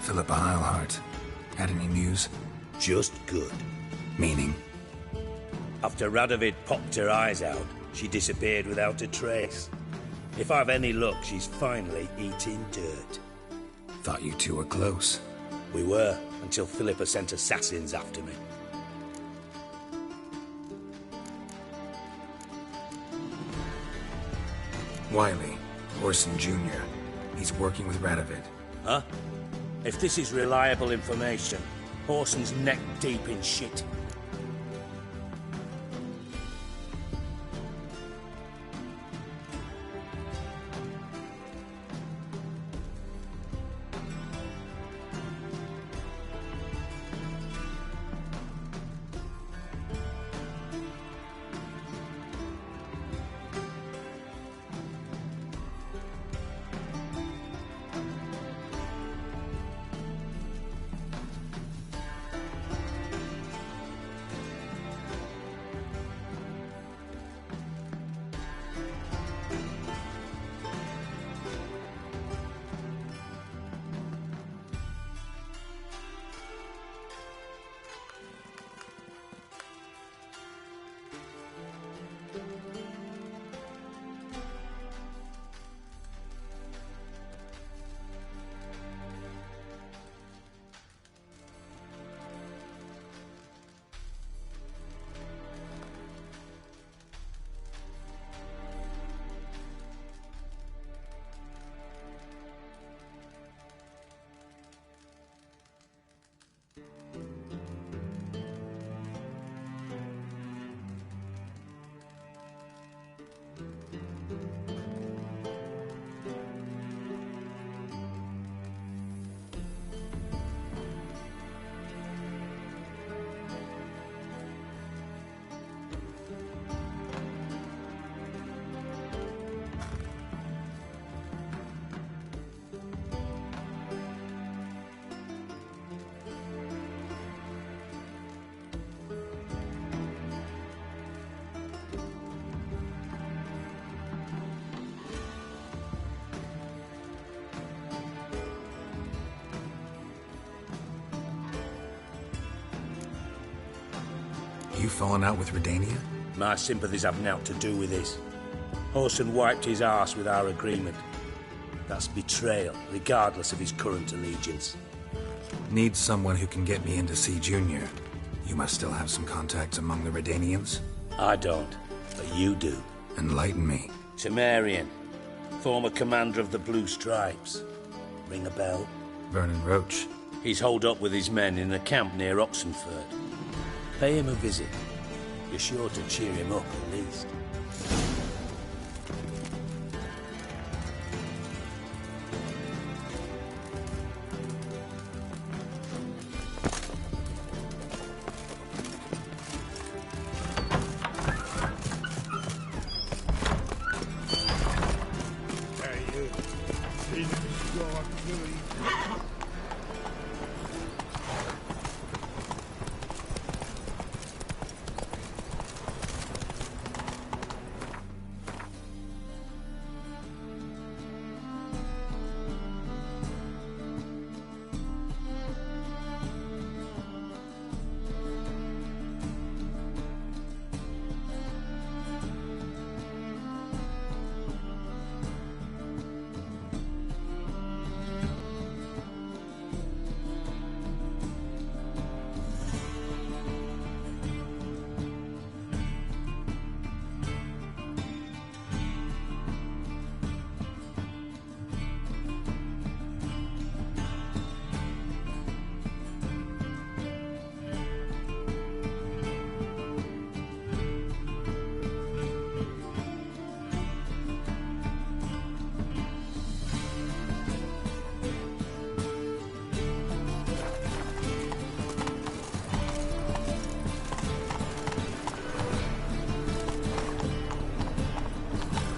Philippa Heilhart. Had any news? Just good. Meaning? After Radovid popped her eyes out, she disappeared without a trace. If I've any luck, she's finally eating dirt. Thought you two were close. We were, until Philippa sent assassins after me. Wiley, Orson Jr. He's working with Radovid. Huh? If this is reliable information, Orson's neck deep in shit. You fallen out with Redania? My sympathies have naught to do with this. Orson wiped his arse with our agreement. That's betrayal, regardless of his current allegiance. Need someone who can get me in to see Junior. You must still have some contacts among the Redanians? I don't, but you do. Enlighten me. Temerian, former commander of the Blue Stripes. Ring a bell? Vernon Roach. He's holed up with his men in a camp near Oxenford. Pay him a visit. You're sure to cheer him up, at least.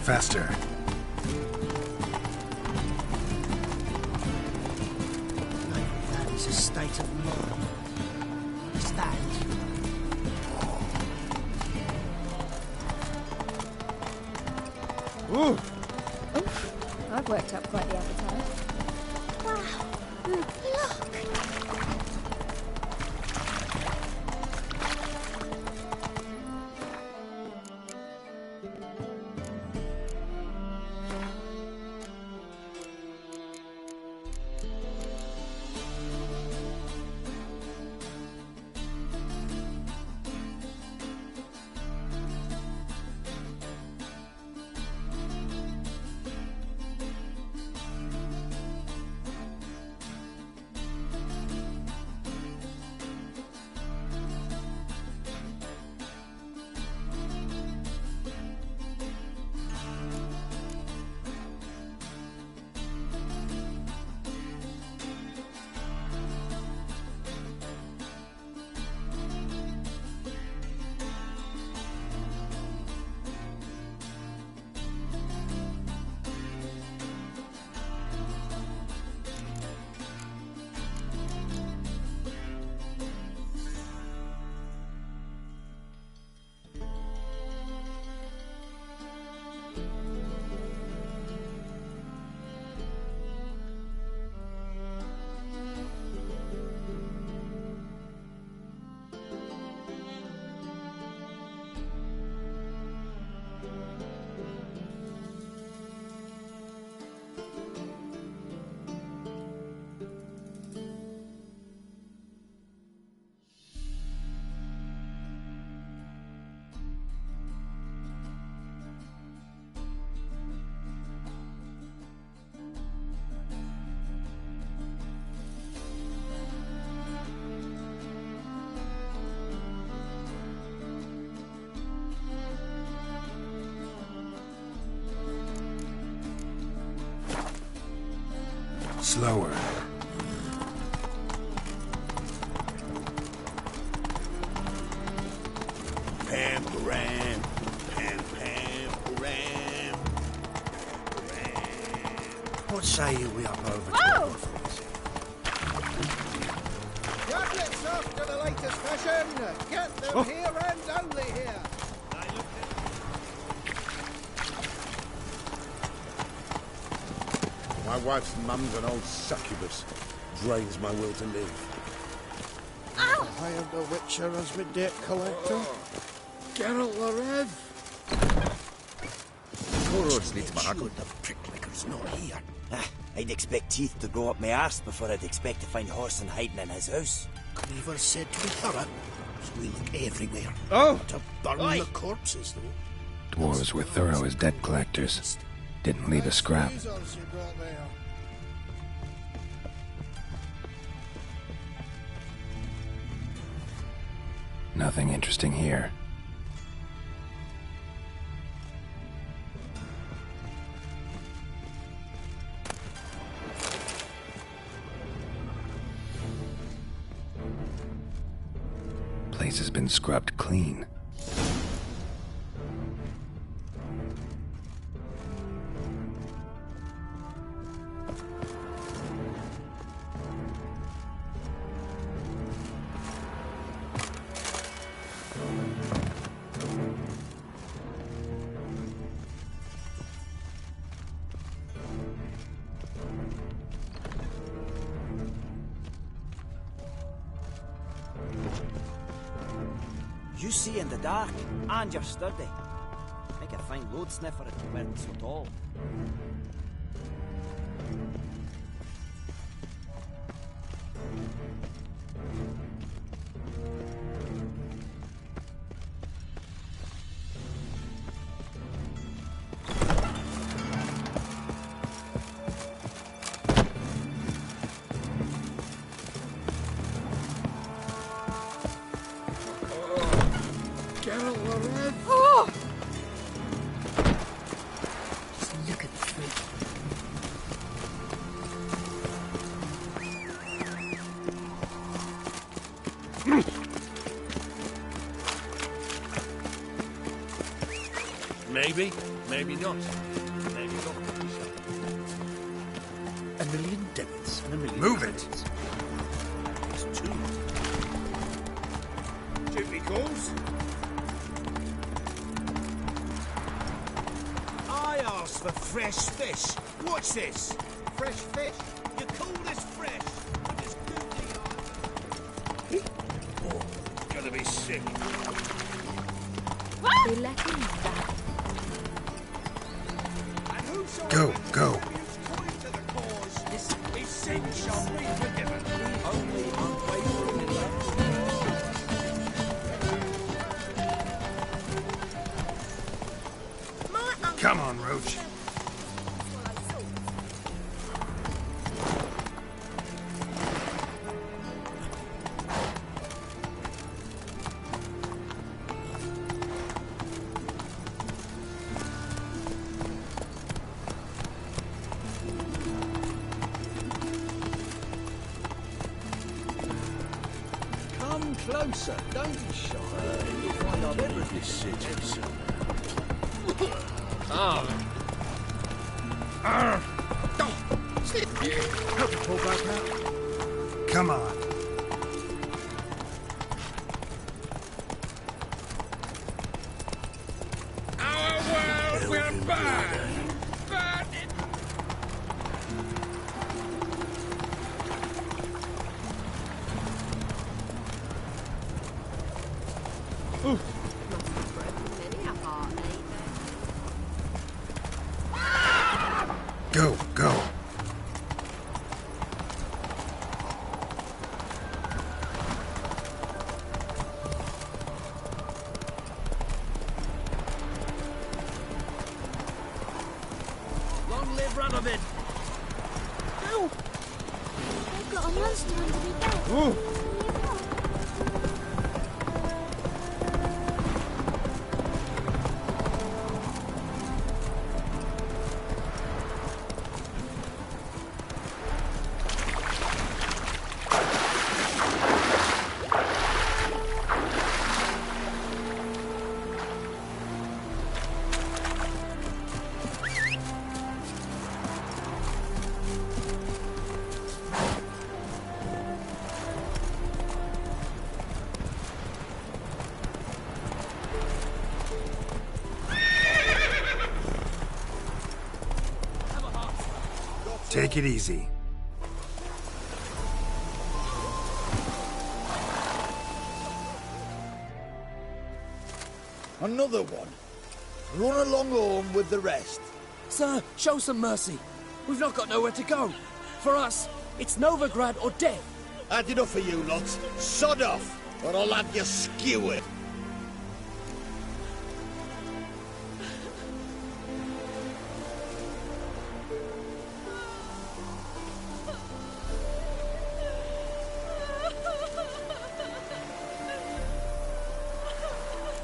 Faster. That is a state of mind. Is that? Ooh. Oof, I've worked up quite the appetite. Wow, look! Slower. Pam, ram, pam, ram. What say you we up over to Oh! Jackets after the latest fashion. Get them here and only here. My wife's mum's an old succubus. Drains my will to live. Ow! I have the Witcher as my debt collector. Geralt the Rev. Poor roads lead to my uncle. The pricklicker's not here. I'd expect teeth to grow up my arse before I'd expect to find Horson hiding in his house. Cleaver said to be thorough, so we look everywhere. Oh! To burn the corpses, though. Dwarves were thorough as debt collectors. Didn't leave a scrap. Jesus you brought there. Nothing interesting here. Place has been scrubbed clean. You see in the dark, and you're sturdy. Make a fine load sniffer if you weren't so tall. Oh! Just look at the freak. Maybe, Maybe not. Maybe not. A million debits and a million Move it. credits. It's two. Duty calls. I asked for fresh fish. What's this? Fresh fish? You call this fresh? But it's good. Oh, gonna be sick. They let him back. Go, go. His sin shall be forgiven. Only unfaithful elect. Come on, Roach. Come closer, don't be shy. You'll find I've everything. This city, son. Help me pull back out. Come on. Our world will burn! Burn it! Go, go. Long live Radovid. Ow! I've got a monster under my bed. Take it easy. Another one. Run along home with the rest. Sir, show some mercy. We've not got nowhere to go. For us, it's Novigrad or death. Had enough of you lots. Sod off, or I'll have you skewered.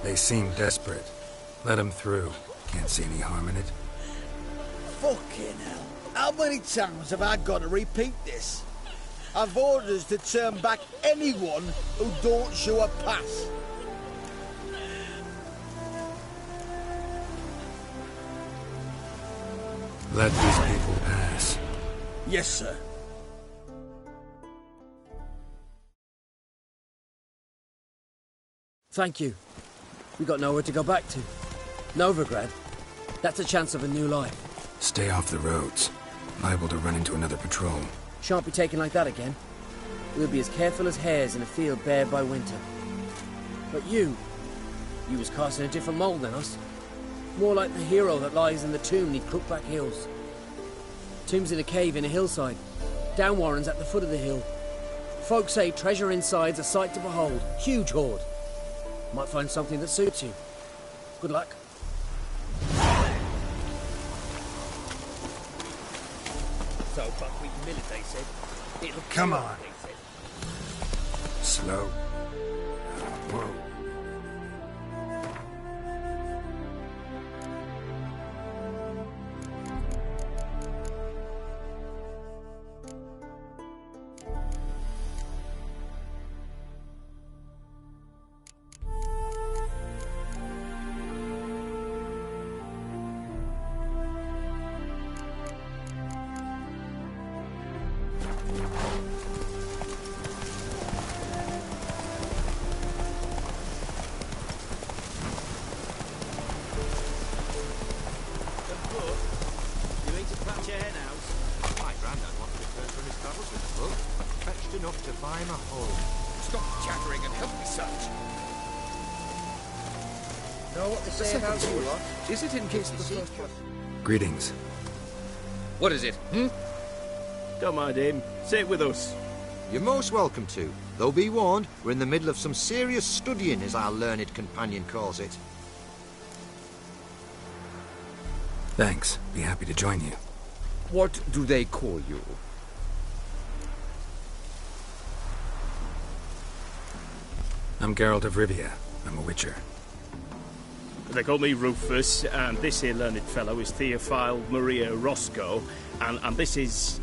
They seem desperate. Let them through. Can't see any harm in it. Fucking hell. How many times have I got to repeat this? I've orders to turn back anyone who don't show a pass. Let these people pass. Yes, sir. Thank you. We got nowhere to go back to. Novigrad, that's a chance of a new life. Stay off the roads. Liable to run into another patrol. Shan't be taken like that again. We'll be as careful as hares in a field bared by winter. But you was cast in a different mould than us. More like the hero that lies in the tomb neath Crookback Hills. Tomb's in a cave in a hillside. Downwarren's at the foot of the hill. Folk say treasure inside's a sight to behold. Huge hoard. Might find something that suits you. Good luck. So buckwheat millet, they said. It'll Come kill on. us, they said. Slow. Whoa. I'm a home. Stop chattering and help me search. Know what they say about you lot? Is it in case the first one? Greetings. What is it, Don't mind him. Sit with us. You're most welcome to. Though be warned, we're in the middle of some serious studying, as our learned companion calls it. Thanks. Be happy to join you. What do they call you? I'm Geraldo of Rivia. I'm a witcher. They call me Rufus, and this here learned fellow is Theophile Maria Roscoe, and this is...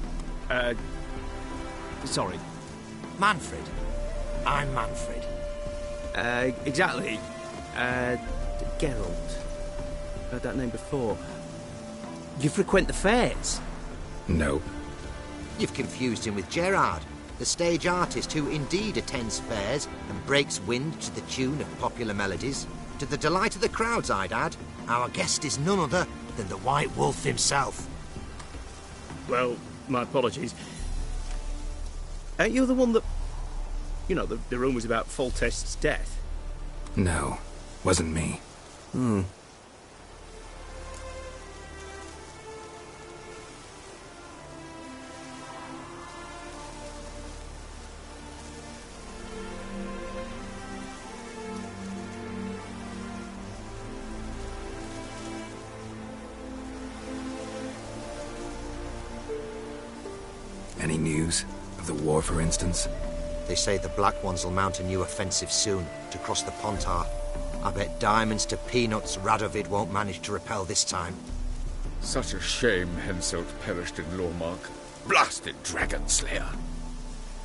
sorry. Manfred. I'm Manfred. Exactly. Gerald. Heard that name before. You frequent the fairs? No. You've confused him with Gerard, the stage artist who indeed attends fairs and breaks wind to the tune of popular melodies. To the delight of the crowds, I'd add. Our guest is none other than the White Wolf himself. Well, my apologies. Ain't you the one that... You know, the rumours about Foltest's death? No. Wasn't me. Any news? Of the war, for instance? They say the Black Ones will mount a new offensive soon to cross the Pontar. I bet diamonds to peanuts Radovid won't manage to repel this time. Such a shame Henselt perished in Lormark. Blasted dragon slayer.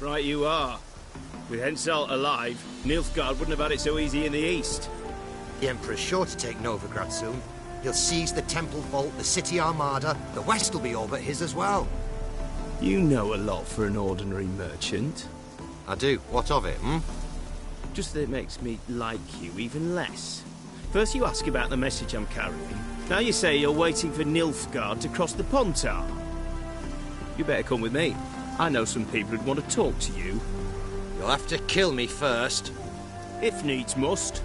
Right you are. With Henselt alive, Nilfgaard wouldn't have had it so easy in the east. The Emperor's sure to take Novigrad soon. He'll seize the Temple Vault, the City Armada. The West will be all but his as well. You know a lot for an ordinary merchant. I do. What of it, Just that it makes me like you even less. First you ask about the message I'm carrying. Now you say you're waiting for Nilfgaard to cross the Pontar. You better come with me. I know some people who'd want to talk to you. You'll have to kill me first. If needs must.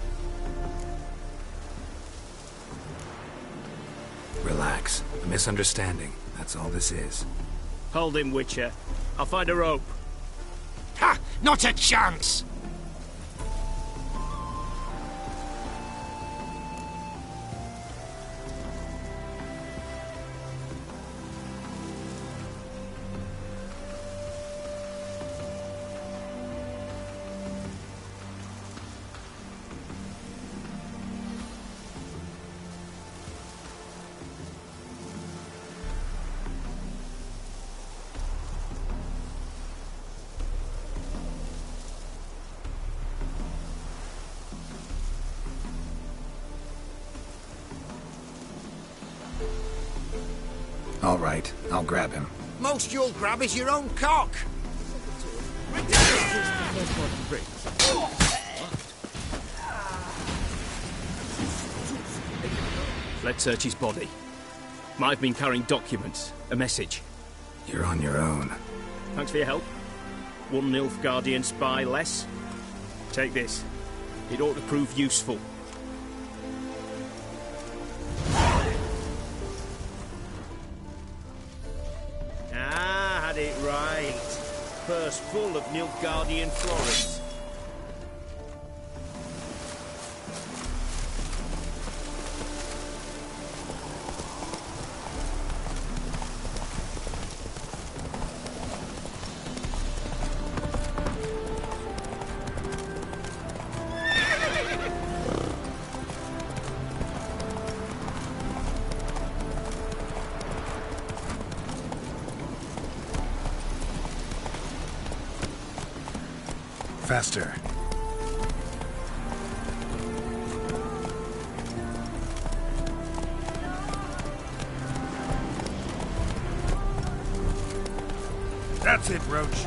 Relax. A misunderstanding. That's all this is. Hold him, Witcher. I'll find a rope. Ha! Not a chance! All right, I'll grab him. Most you'll grab is your own cock. Let's search his body. Might have been carrying documents, a message. You're on your own. Thanks for your help. One Nilfgaardian spy less. Take this. It ought to prove useful. Had it right. Purse full of Nilfgaardian florins. Faster. That's it, Roach.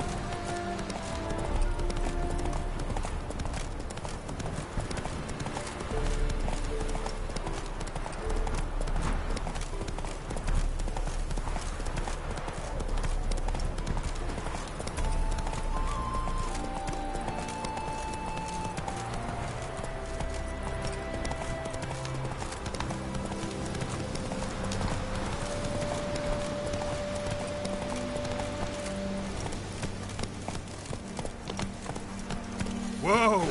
Whoa!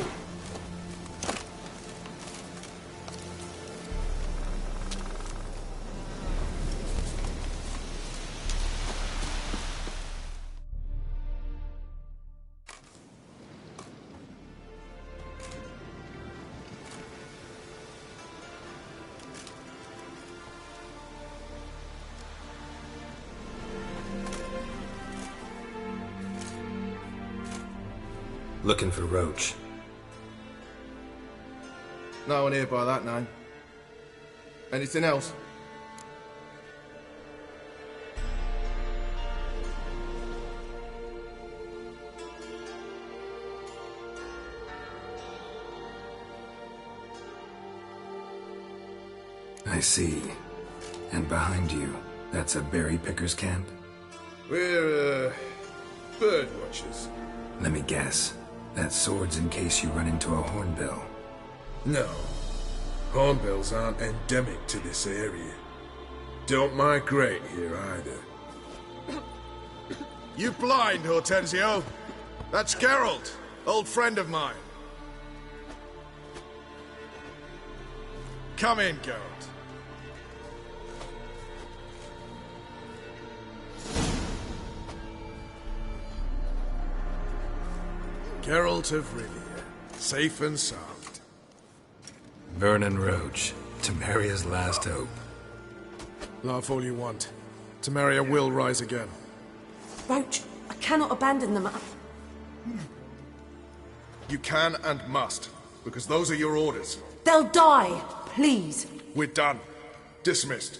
Looking for Roach. No one here by that name. Anything else? I see. And behind you, that's a berry picker's camp? We're, bird watchers. Let me guess. That sword's in case you run into a hornbill. No. Hornbills aren't endemic to this area. Don't migrate here either. You blind, Hortensio? That's Geraldo, old friend of mine. Come in, Geraldo. Geraldo of Rivia, safe and sound. Vernon Roach, Temeria's last hope. Laugh all you want. Temeria will rise again. Roach, I cannot abandon them. You can and must, because those are your orders. They'll die, please. We're done. Dismissed.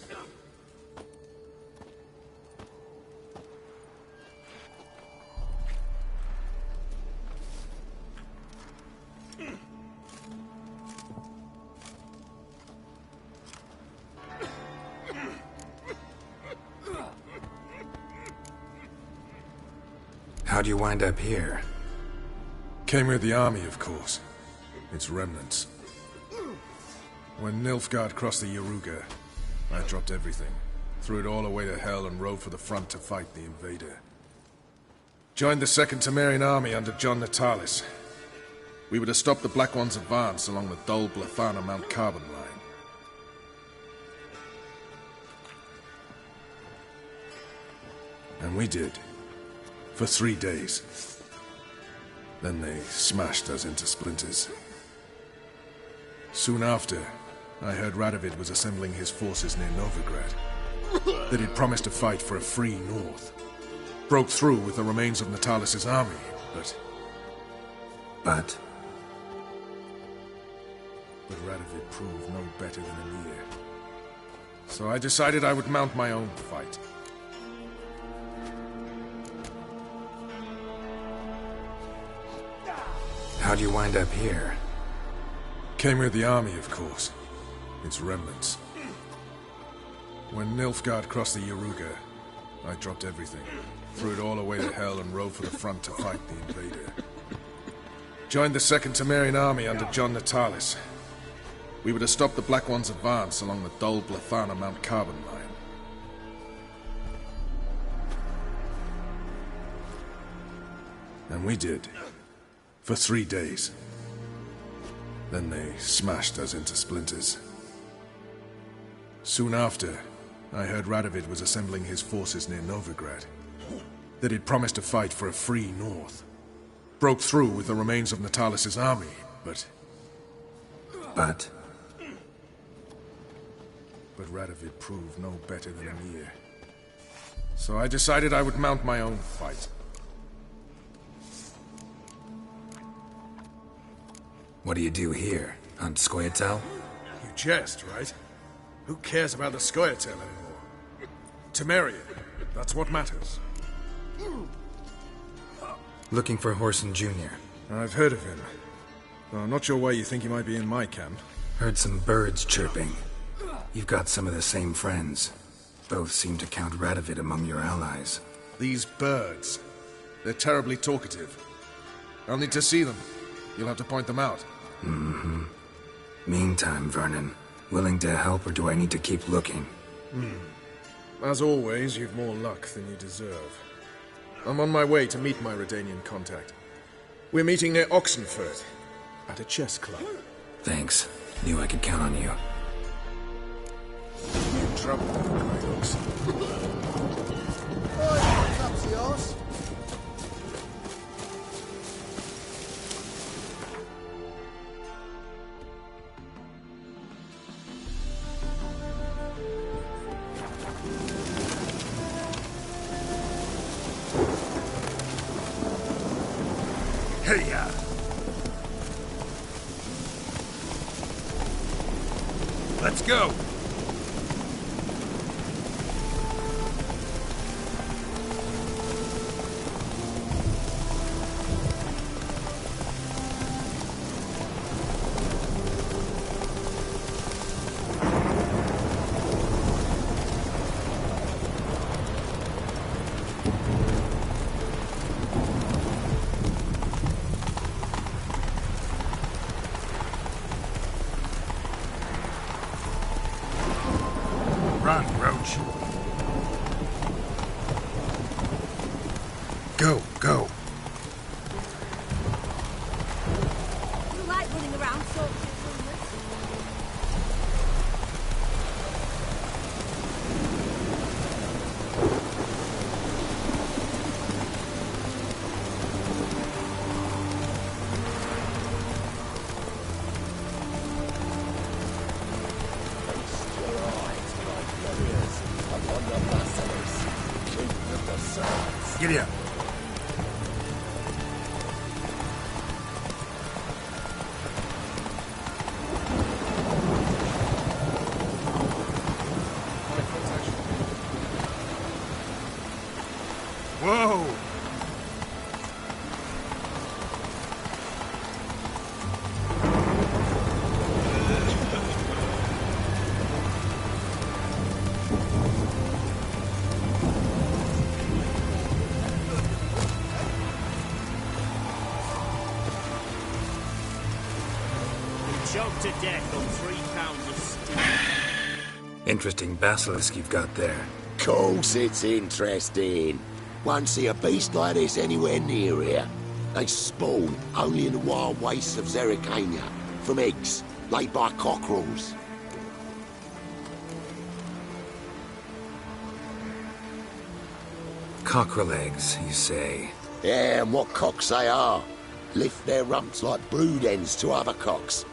How'd you wind up here? Came with the army, of course. Its remnants. When Nilfgaard crossed the Yaruga, I dropped everything. Threw it all away to hell and rode for the front to fight the invader. Joined the Second Temerian army under John Natalis. We were to stop the Black One's advance along the Dol Blathana Mount Carbon line. And we did. For 3 days. Then they smashed us into splinters. Soon after, I heard Radovid was assembling his forces near Novigrad. That he'd promised to fight for a free North. Broke through with the remains of Natalis' army, but... But Radovid proved no better than Emir. So I decided I would mount my own fight. How'd you wind up here? Came with the army, of course. Its remnants. When Nilfgaard crossed the Yaruga, I dropped everything. Threw it all away to hell and rode for the front to fight the invader. Joined the Second Temerian army under John Natalis. We were to stop the Black One's advance along the Dol Blathana Mount Carbon line. And we did. For 3 days. Then they smashed us into splinters. Soon after, I heard Radovid was assembling his forces near Novigrad. That he'd promised to fight for a free North. Broke through with the remains of Natalis' army, but... But Radovid proved no better than Emir. So I decided I would mount my own fight. what do you do here? On Scoia'tael? You jest, right? Who cares about the Scoia'tael anymore? Temeria, that's what matters. Looking for Whoreson Jr. I've heard of him. Though I'm not sure why you think he might be in my camp. Heard some birds chirping. You've got some of the same friends. Both seem to count Radovid among your allies. These birds. They're terribly talkative. I'll need to see them. You'll have to point them out. Mm-hmm. Meantime, Vernon, willing to help or do I need to keep looking? As always, you've more luck than you deserve. I'm on my way to meet my Redanian contact. We're meeting near Oxenford, at a chess club. Thanks. Knew I could count on you. You in trouble, Grey Hooks? Oh, that's yours. Hey-ya! Let's go! Run, Roach. Go, go. You like running around talking to rumors? Giddy up. Whoa! Choked to death on 3 pounds of stew. Interesting basilisk you've got there. Course it's interesting. Won't see a beast like this anywhere near here. They spawn only in the wild wastes of Zerrikania, from eggs laid by cockerels. Cockerel eggs, you say? Yeah, and what cocks they are. Lift their rumps like brood hens to other cocks.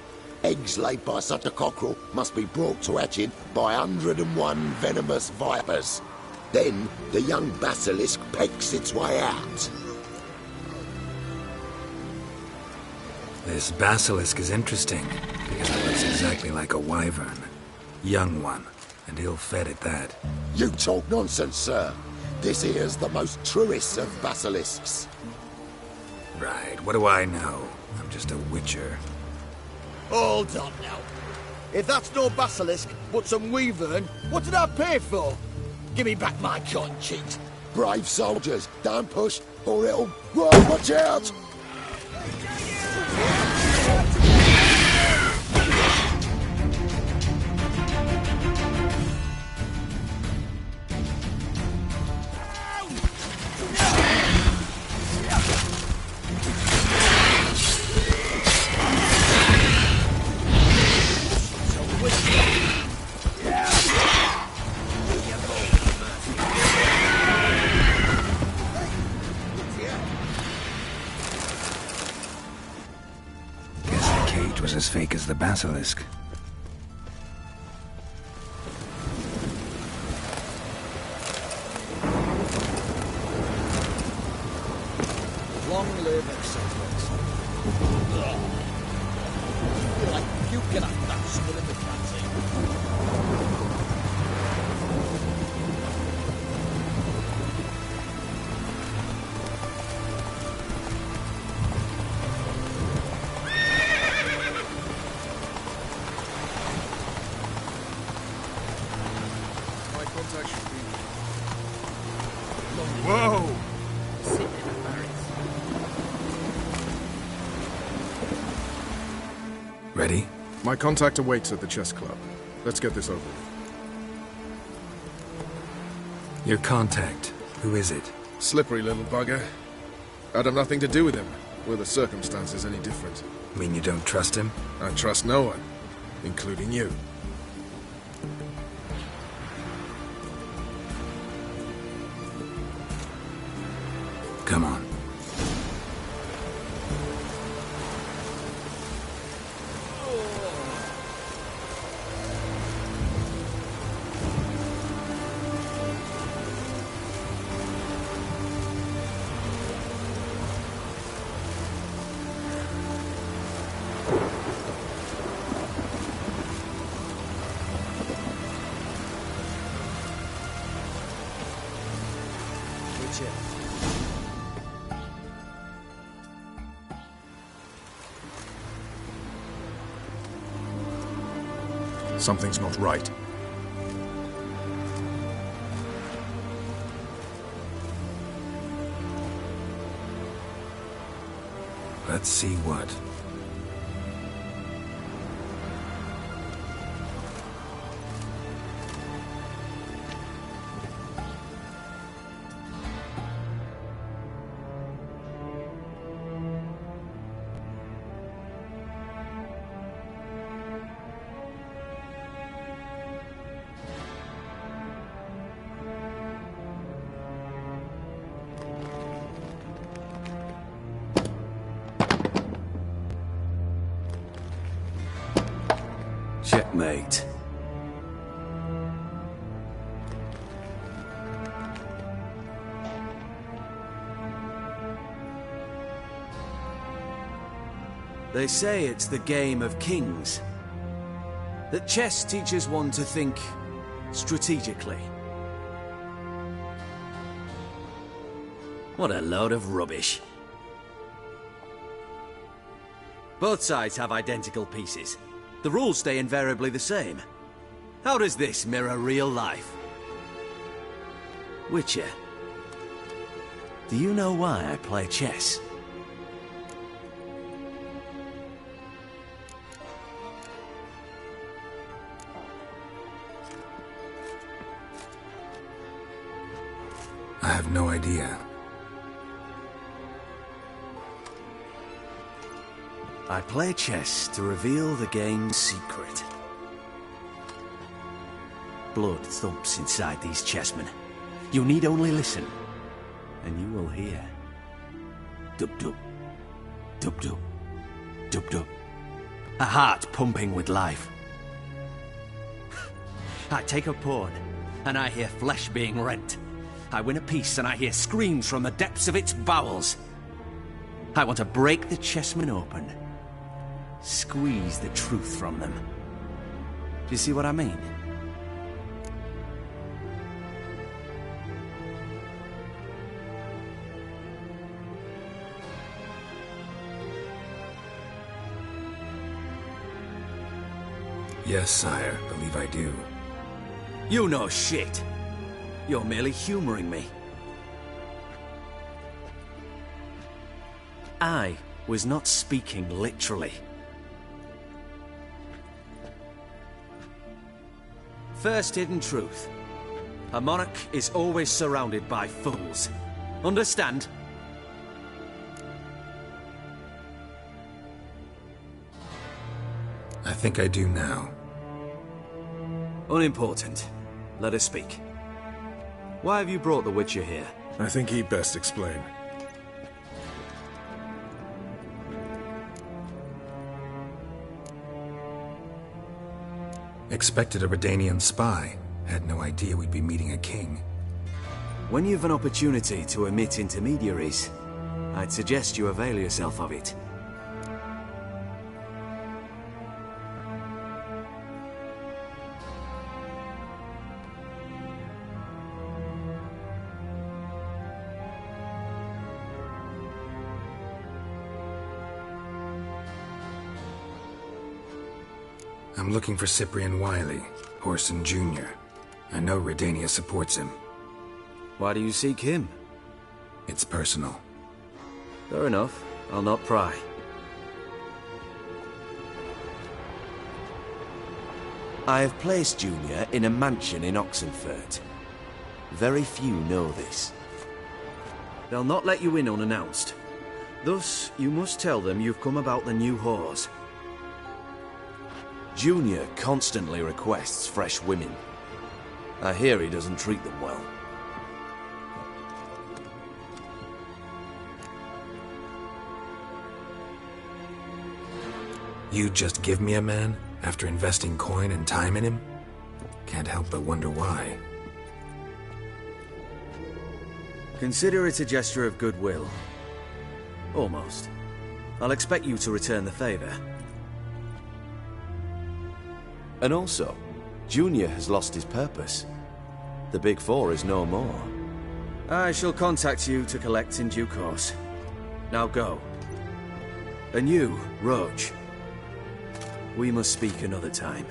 Eggs laid by such a cockerel must be brought to hatching by 101 venomous vipers. Then the young basilisk pecks its way out. This basilisk is interesting, because it looks exactly like a wyvern. Young one, and ill-fed at that. You talk nonsense, sir. This here's the most truest of basilisks. Right, what do I know? I'm just a witcher. Hold on now. If that's no basilisk, but some wyvern, what did I pay for? Give me back my cotton cheeks. Brave soldiers, don't push, or it'll... Whoa, watch out! Was as fake as the basilisk. Long live acceptance. You're like you can have that spit in the canteen. Whoa! Ready? My contact awaits at the chess club. Let's get this over with. Your contact. Who is it? Slippery little bugger. I'd have nothing to do with him. Were the circumstances any different? Mean you don't trust him? I trust no one, including you. Come on. Something's not right. Let's see what. Checkmate. They say it's the game of kings. That chess teaches one to think strategically. What a load of rubbish. Both sides have identical pieces. The rules stay invariably the same. How does this mirror real life? Witcher, do you know why I play chess? I have no idea. I play chess to reveal the game's secret. Blood thumps inside these chessmen. You need only listen, and you will hear. Dub-dub, dub-dub, dub-dub. A heart pumping with life. I take a pawn, and I hear flesh being rent. I win a piece, and I hear screams from the depths of its bowels. I want to break the chessmen open. Squeeze the truth from them. Do you see what I mean? Yes, sire. Believe I do. You know shit. You're merely humoring me. I was not speaking literally. First hidden truth. A monarch is always surrounded by fools. Understand? I think I do now. Unimportant. Let us speak. Why have you brought the Witcher here? I think he'd best explain. Expected a Redanian spy. Had no idea we'd be meeting a king. When you've an opportunity to omit intermediaries, I'd suggest you avail yourself of it. I'm looking for Cyprian Wiley, Orson Jr. I know Redania supports him. Why do you seek him? It's personal. Fair enough. I'll not pry. I have placed Junior in a mansion in Oxenfurt. Very few know this. They'll not let you in unannounced. Thus, you must tell them you've come about the new whores. Junior constantly requests fresh women. I hear he doesn't treat them well. You just give me a man after investing coin and time in him? Can't help but wonder why. Consider it a gesture of goodwill. Almost. I'll expect you to return the favor. And also, Junior has lost his purpose. The Big Four is no more. I shall contact you to collect in due course. Now go. And you, Roach. We must speak another time.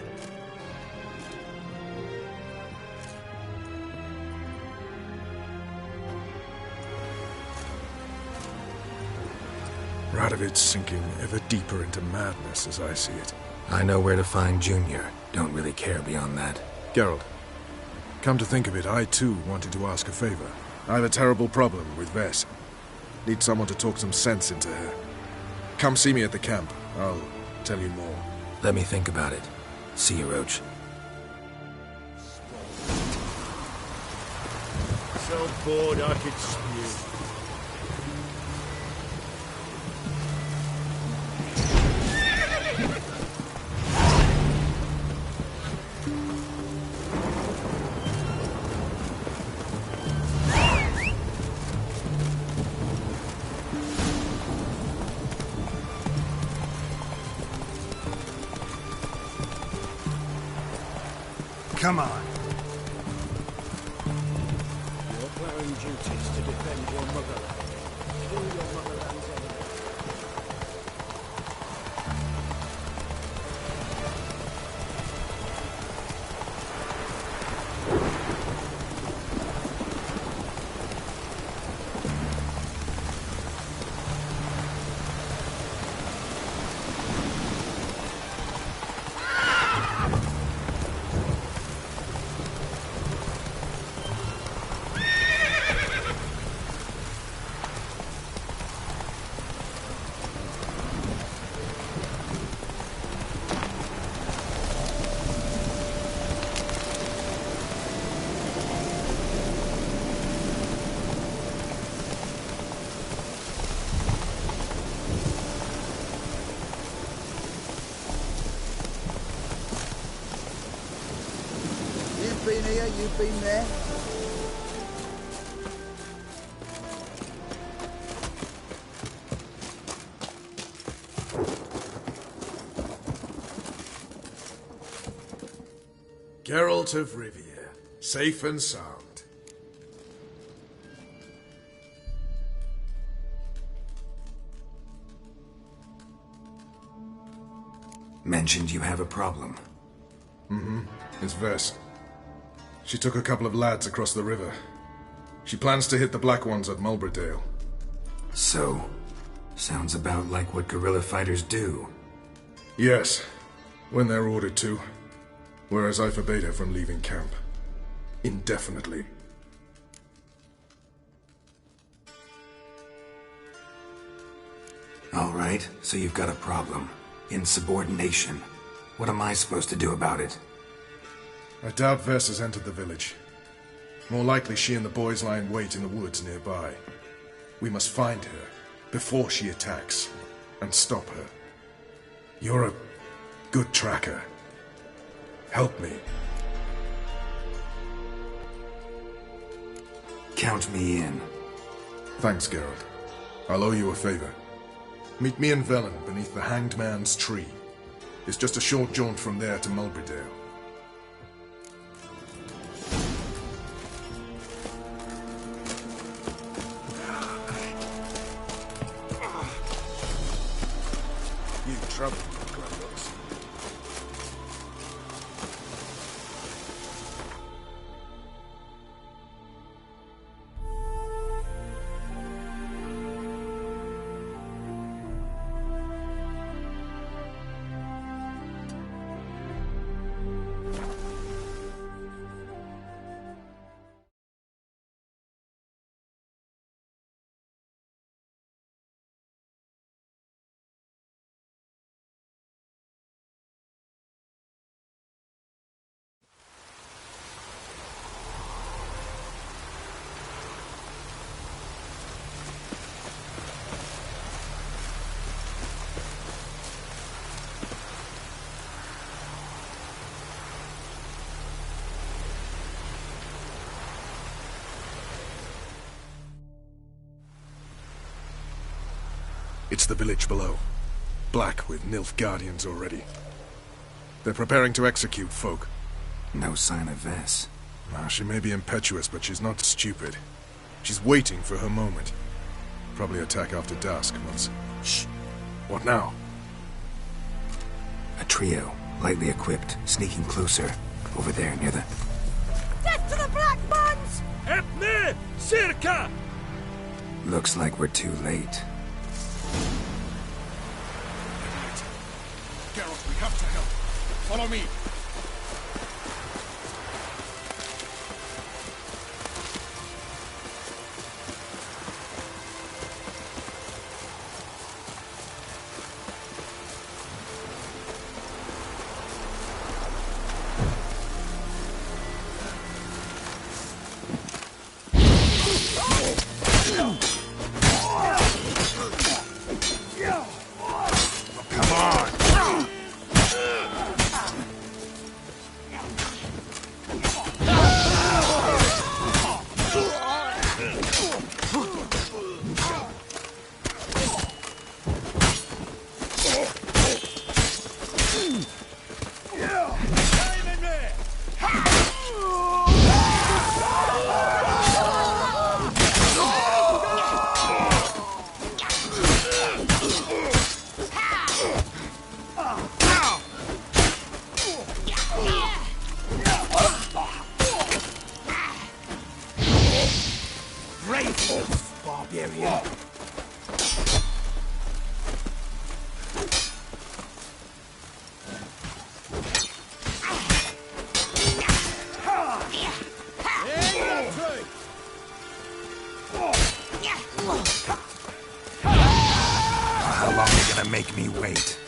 Radovid's sinking ever deeper into madness as I see it. I know where to find Junior. Don't really care beyond that. Gerald, come to think of it, I too wanted to ask a favor. I have a terrible problem with Vess. Need someone to talk some sense into her. Come see me at the camp. I'll tell you more. Let me think about it. See you, Roach. So bored I could spew. Come on. Your ploughing duties to defend your motherland. Kill your motherland's enemy. You've been here, you've been there. Geralt of Rivia, safe and sound. Mentioned you have a problem. Mm-hmm. It's Vess. She took a couple of lads across the river. She plans to hit the Black Ones at Mulberdale. So, sounds about like what guerrilla fighters do. Yes, when they're ordered to. Whereas I forbade her from leaving camp. Indefinitely. All right, so you've got a problem. Insubordination. What am I supposed to do about it? I doubt Vess has entered the village. More likely she and the boys lie in wait in the woods nearby. We must find her before she attacks and stop her. You're a good tracker. Help me. Count me in. Thanks, Geralt. I'll owe you a favor. Meet me and Velen beneath the Hanged Man's tree. It's just a short jaunt from there to Mulberdale. You trouble. It's the village below. Black with Nilfgaardians already. They're preparing to execute folk. No sign of Vess. Well, she may be impetuous, but she's not stupid. She's waiting for her moment. Probably attack after dusk once... Shh! What now? A trio, lightly equipped, sneaking closer. Over there, near the... Death to the Black Buns! Epne! Circa! Looks like we're too late. Geralt, we have to help. Follow me. How long are you gonna make me wait?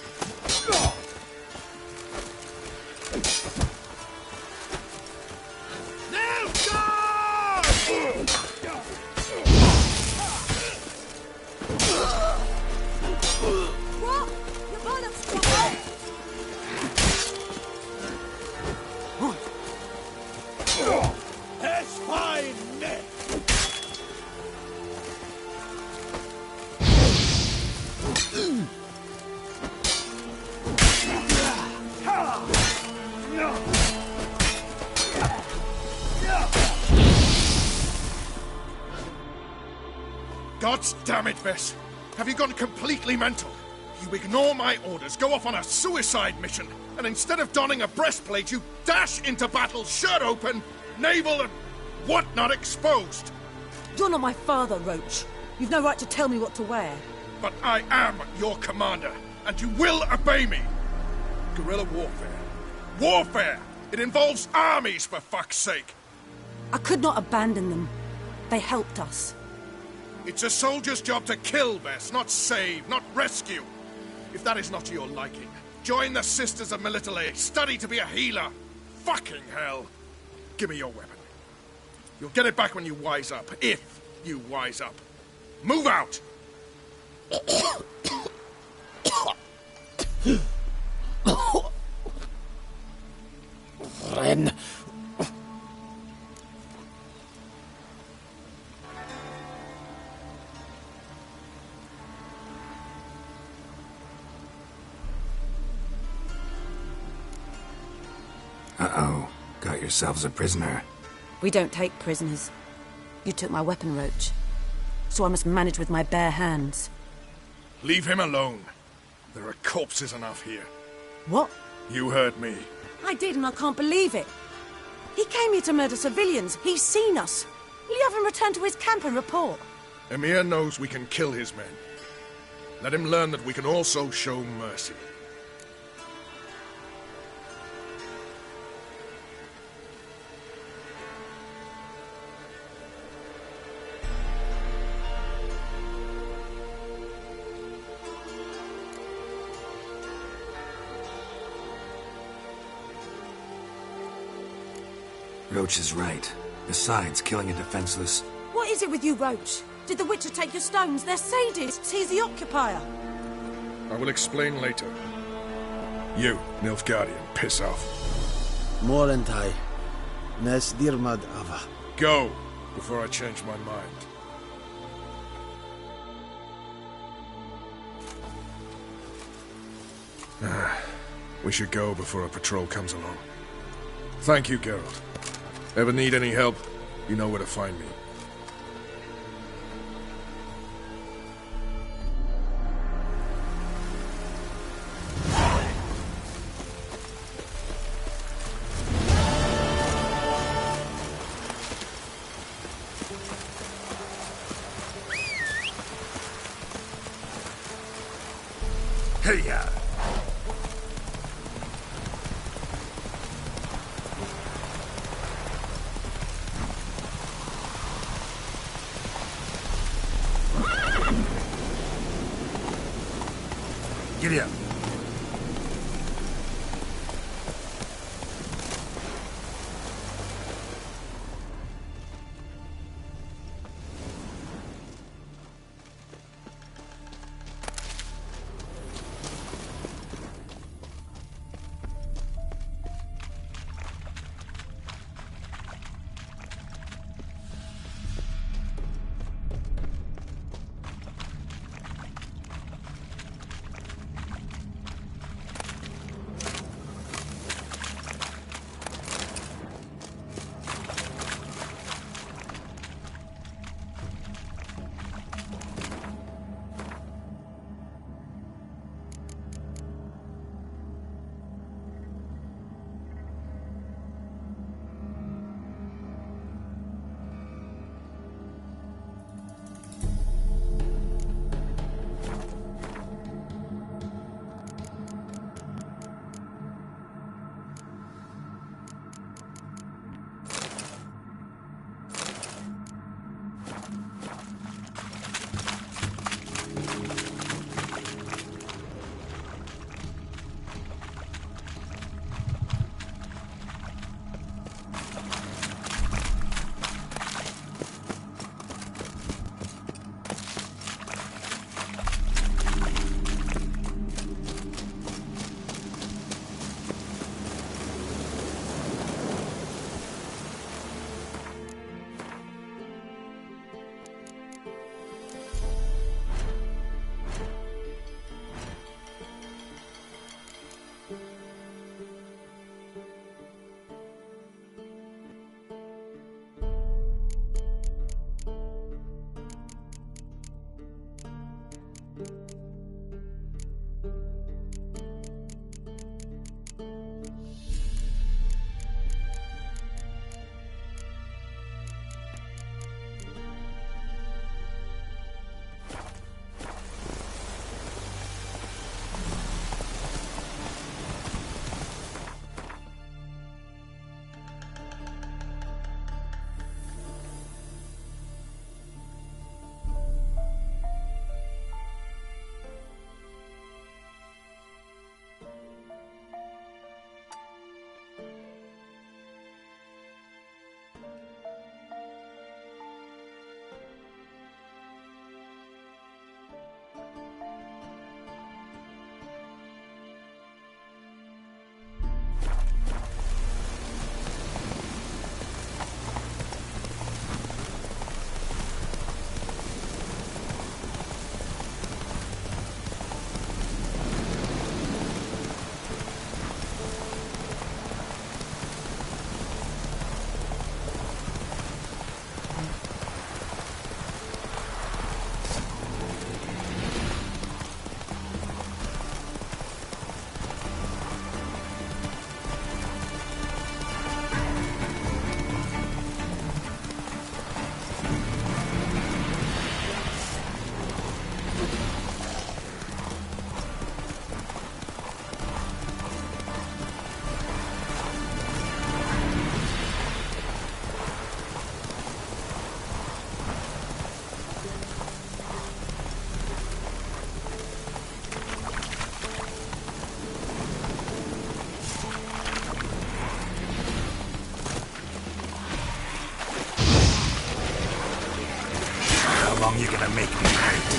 It's fine! God damn it, Vess! Have you gone completely mental? You ignore my orders, go off on a suicide mission, and instead of donning a breastplate, you dash into battle, shirt open, navel and whatnot exposed! You're not my father, Roach. You've no right to tell me what to wear. But I am your commander, and you will obey me! Guerrilla warfare. Warfare! It involves armies, for fuck's sake! I could not abandon them. They helped us. It's a soldier's job to kill, Vess, not save, not rescue. If that is not to your liking, join the Sisters of Melitele, study to be a healer. Fucking hell. Give me your weapon. You'll get it back when you wise up, if you wise up. Move out! Ren. Uh-oh. Got yourselves a prisoner. We don't take prisoners. You took my weapon, Roach. So I must manage with my bare hands. Leave him alone. There are corpses enough here. What? You heard me. I did, and I can't believe it. He came here to murder civilians. He's seen us. Will you have him return to his camp and report? Emir knows we can kill his men. Let him learn that we can also show mercy. Roach is right. Besides killing a defenseless... What is it with you, Roach? Did the Witcher take your stones? They're sadists. He's the occupier. I will explain later. You, Nilfgaardian, piss off. Morentai. Nes dirmad ava. Go, before I change my mind. We should go before a patrol comes along. Thank you, Geralt. Ever need any help, you know where to find me. Hey-ya! Giddy up. long you gonna make me wait?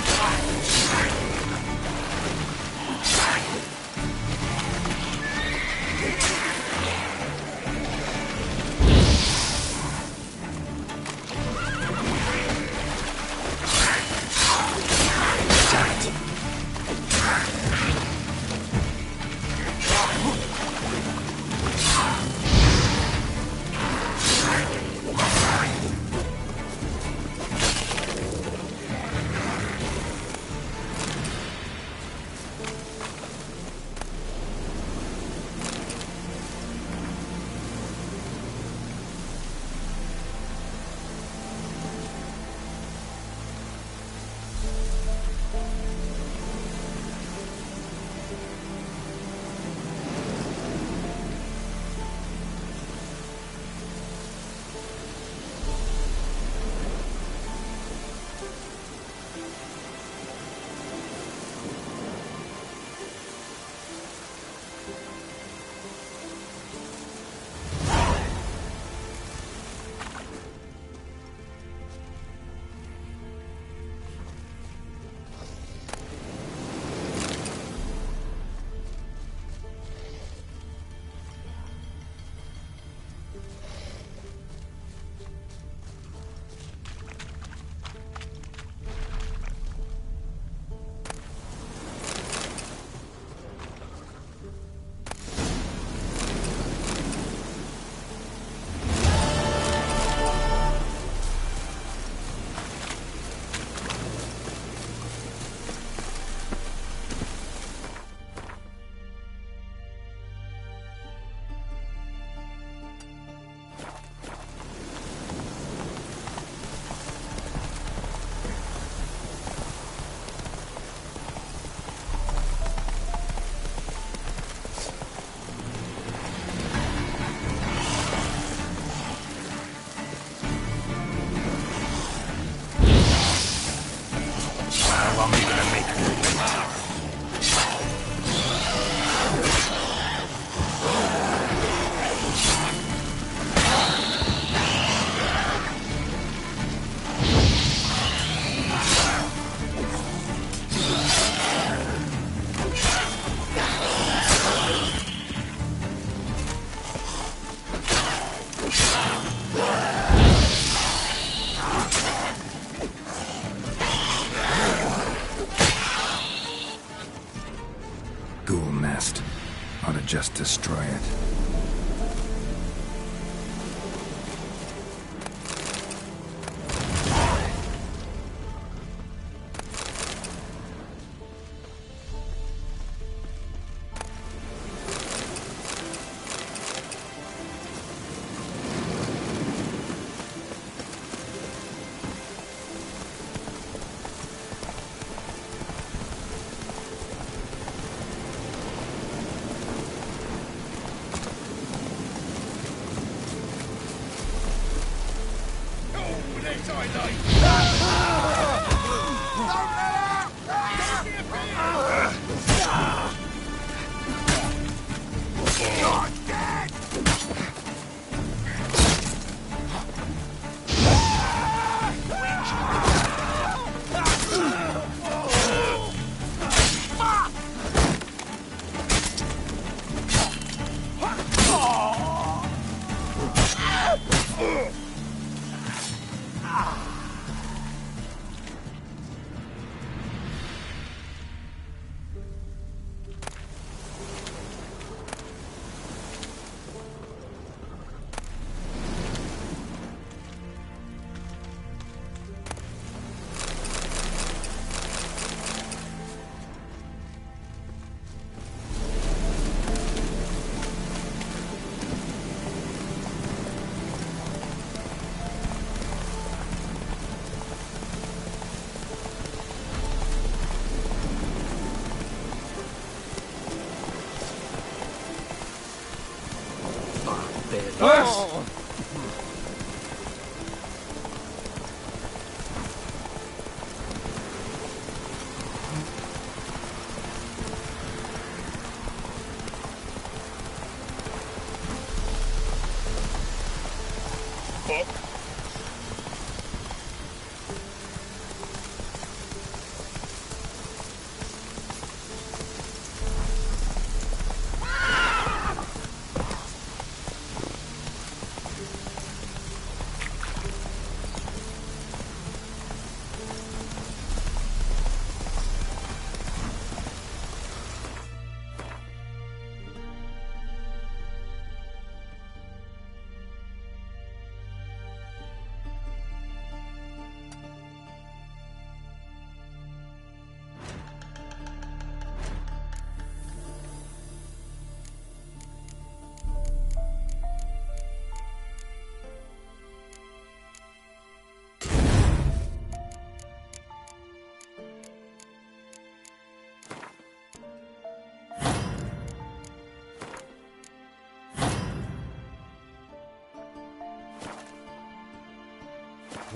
past. Ought to just destroy it.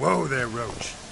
Whoa there, Roach.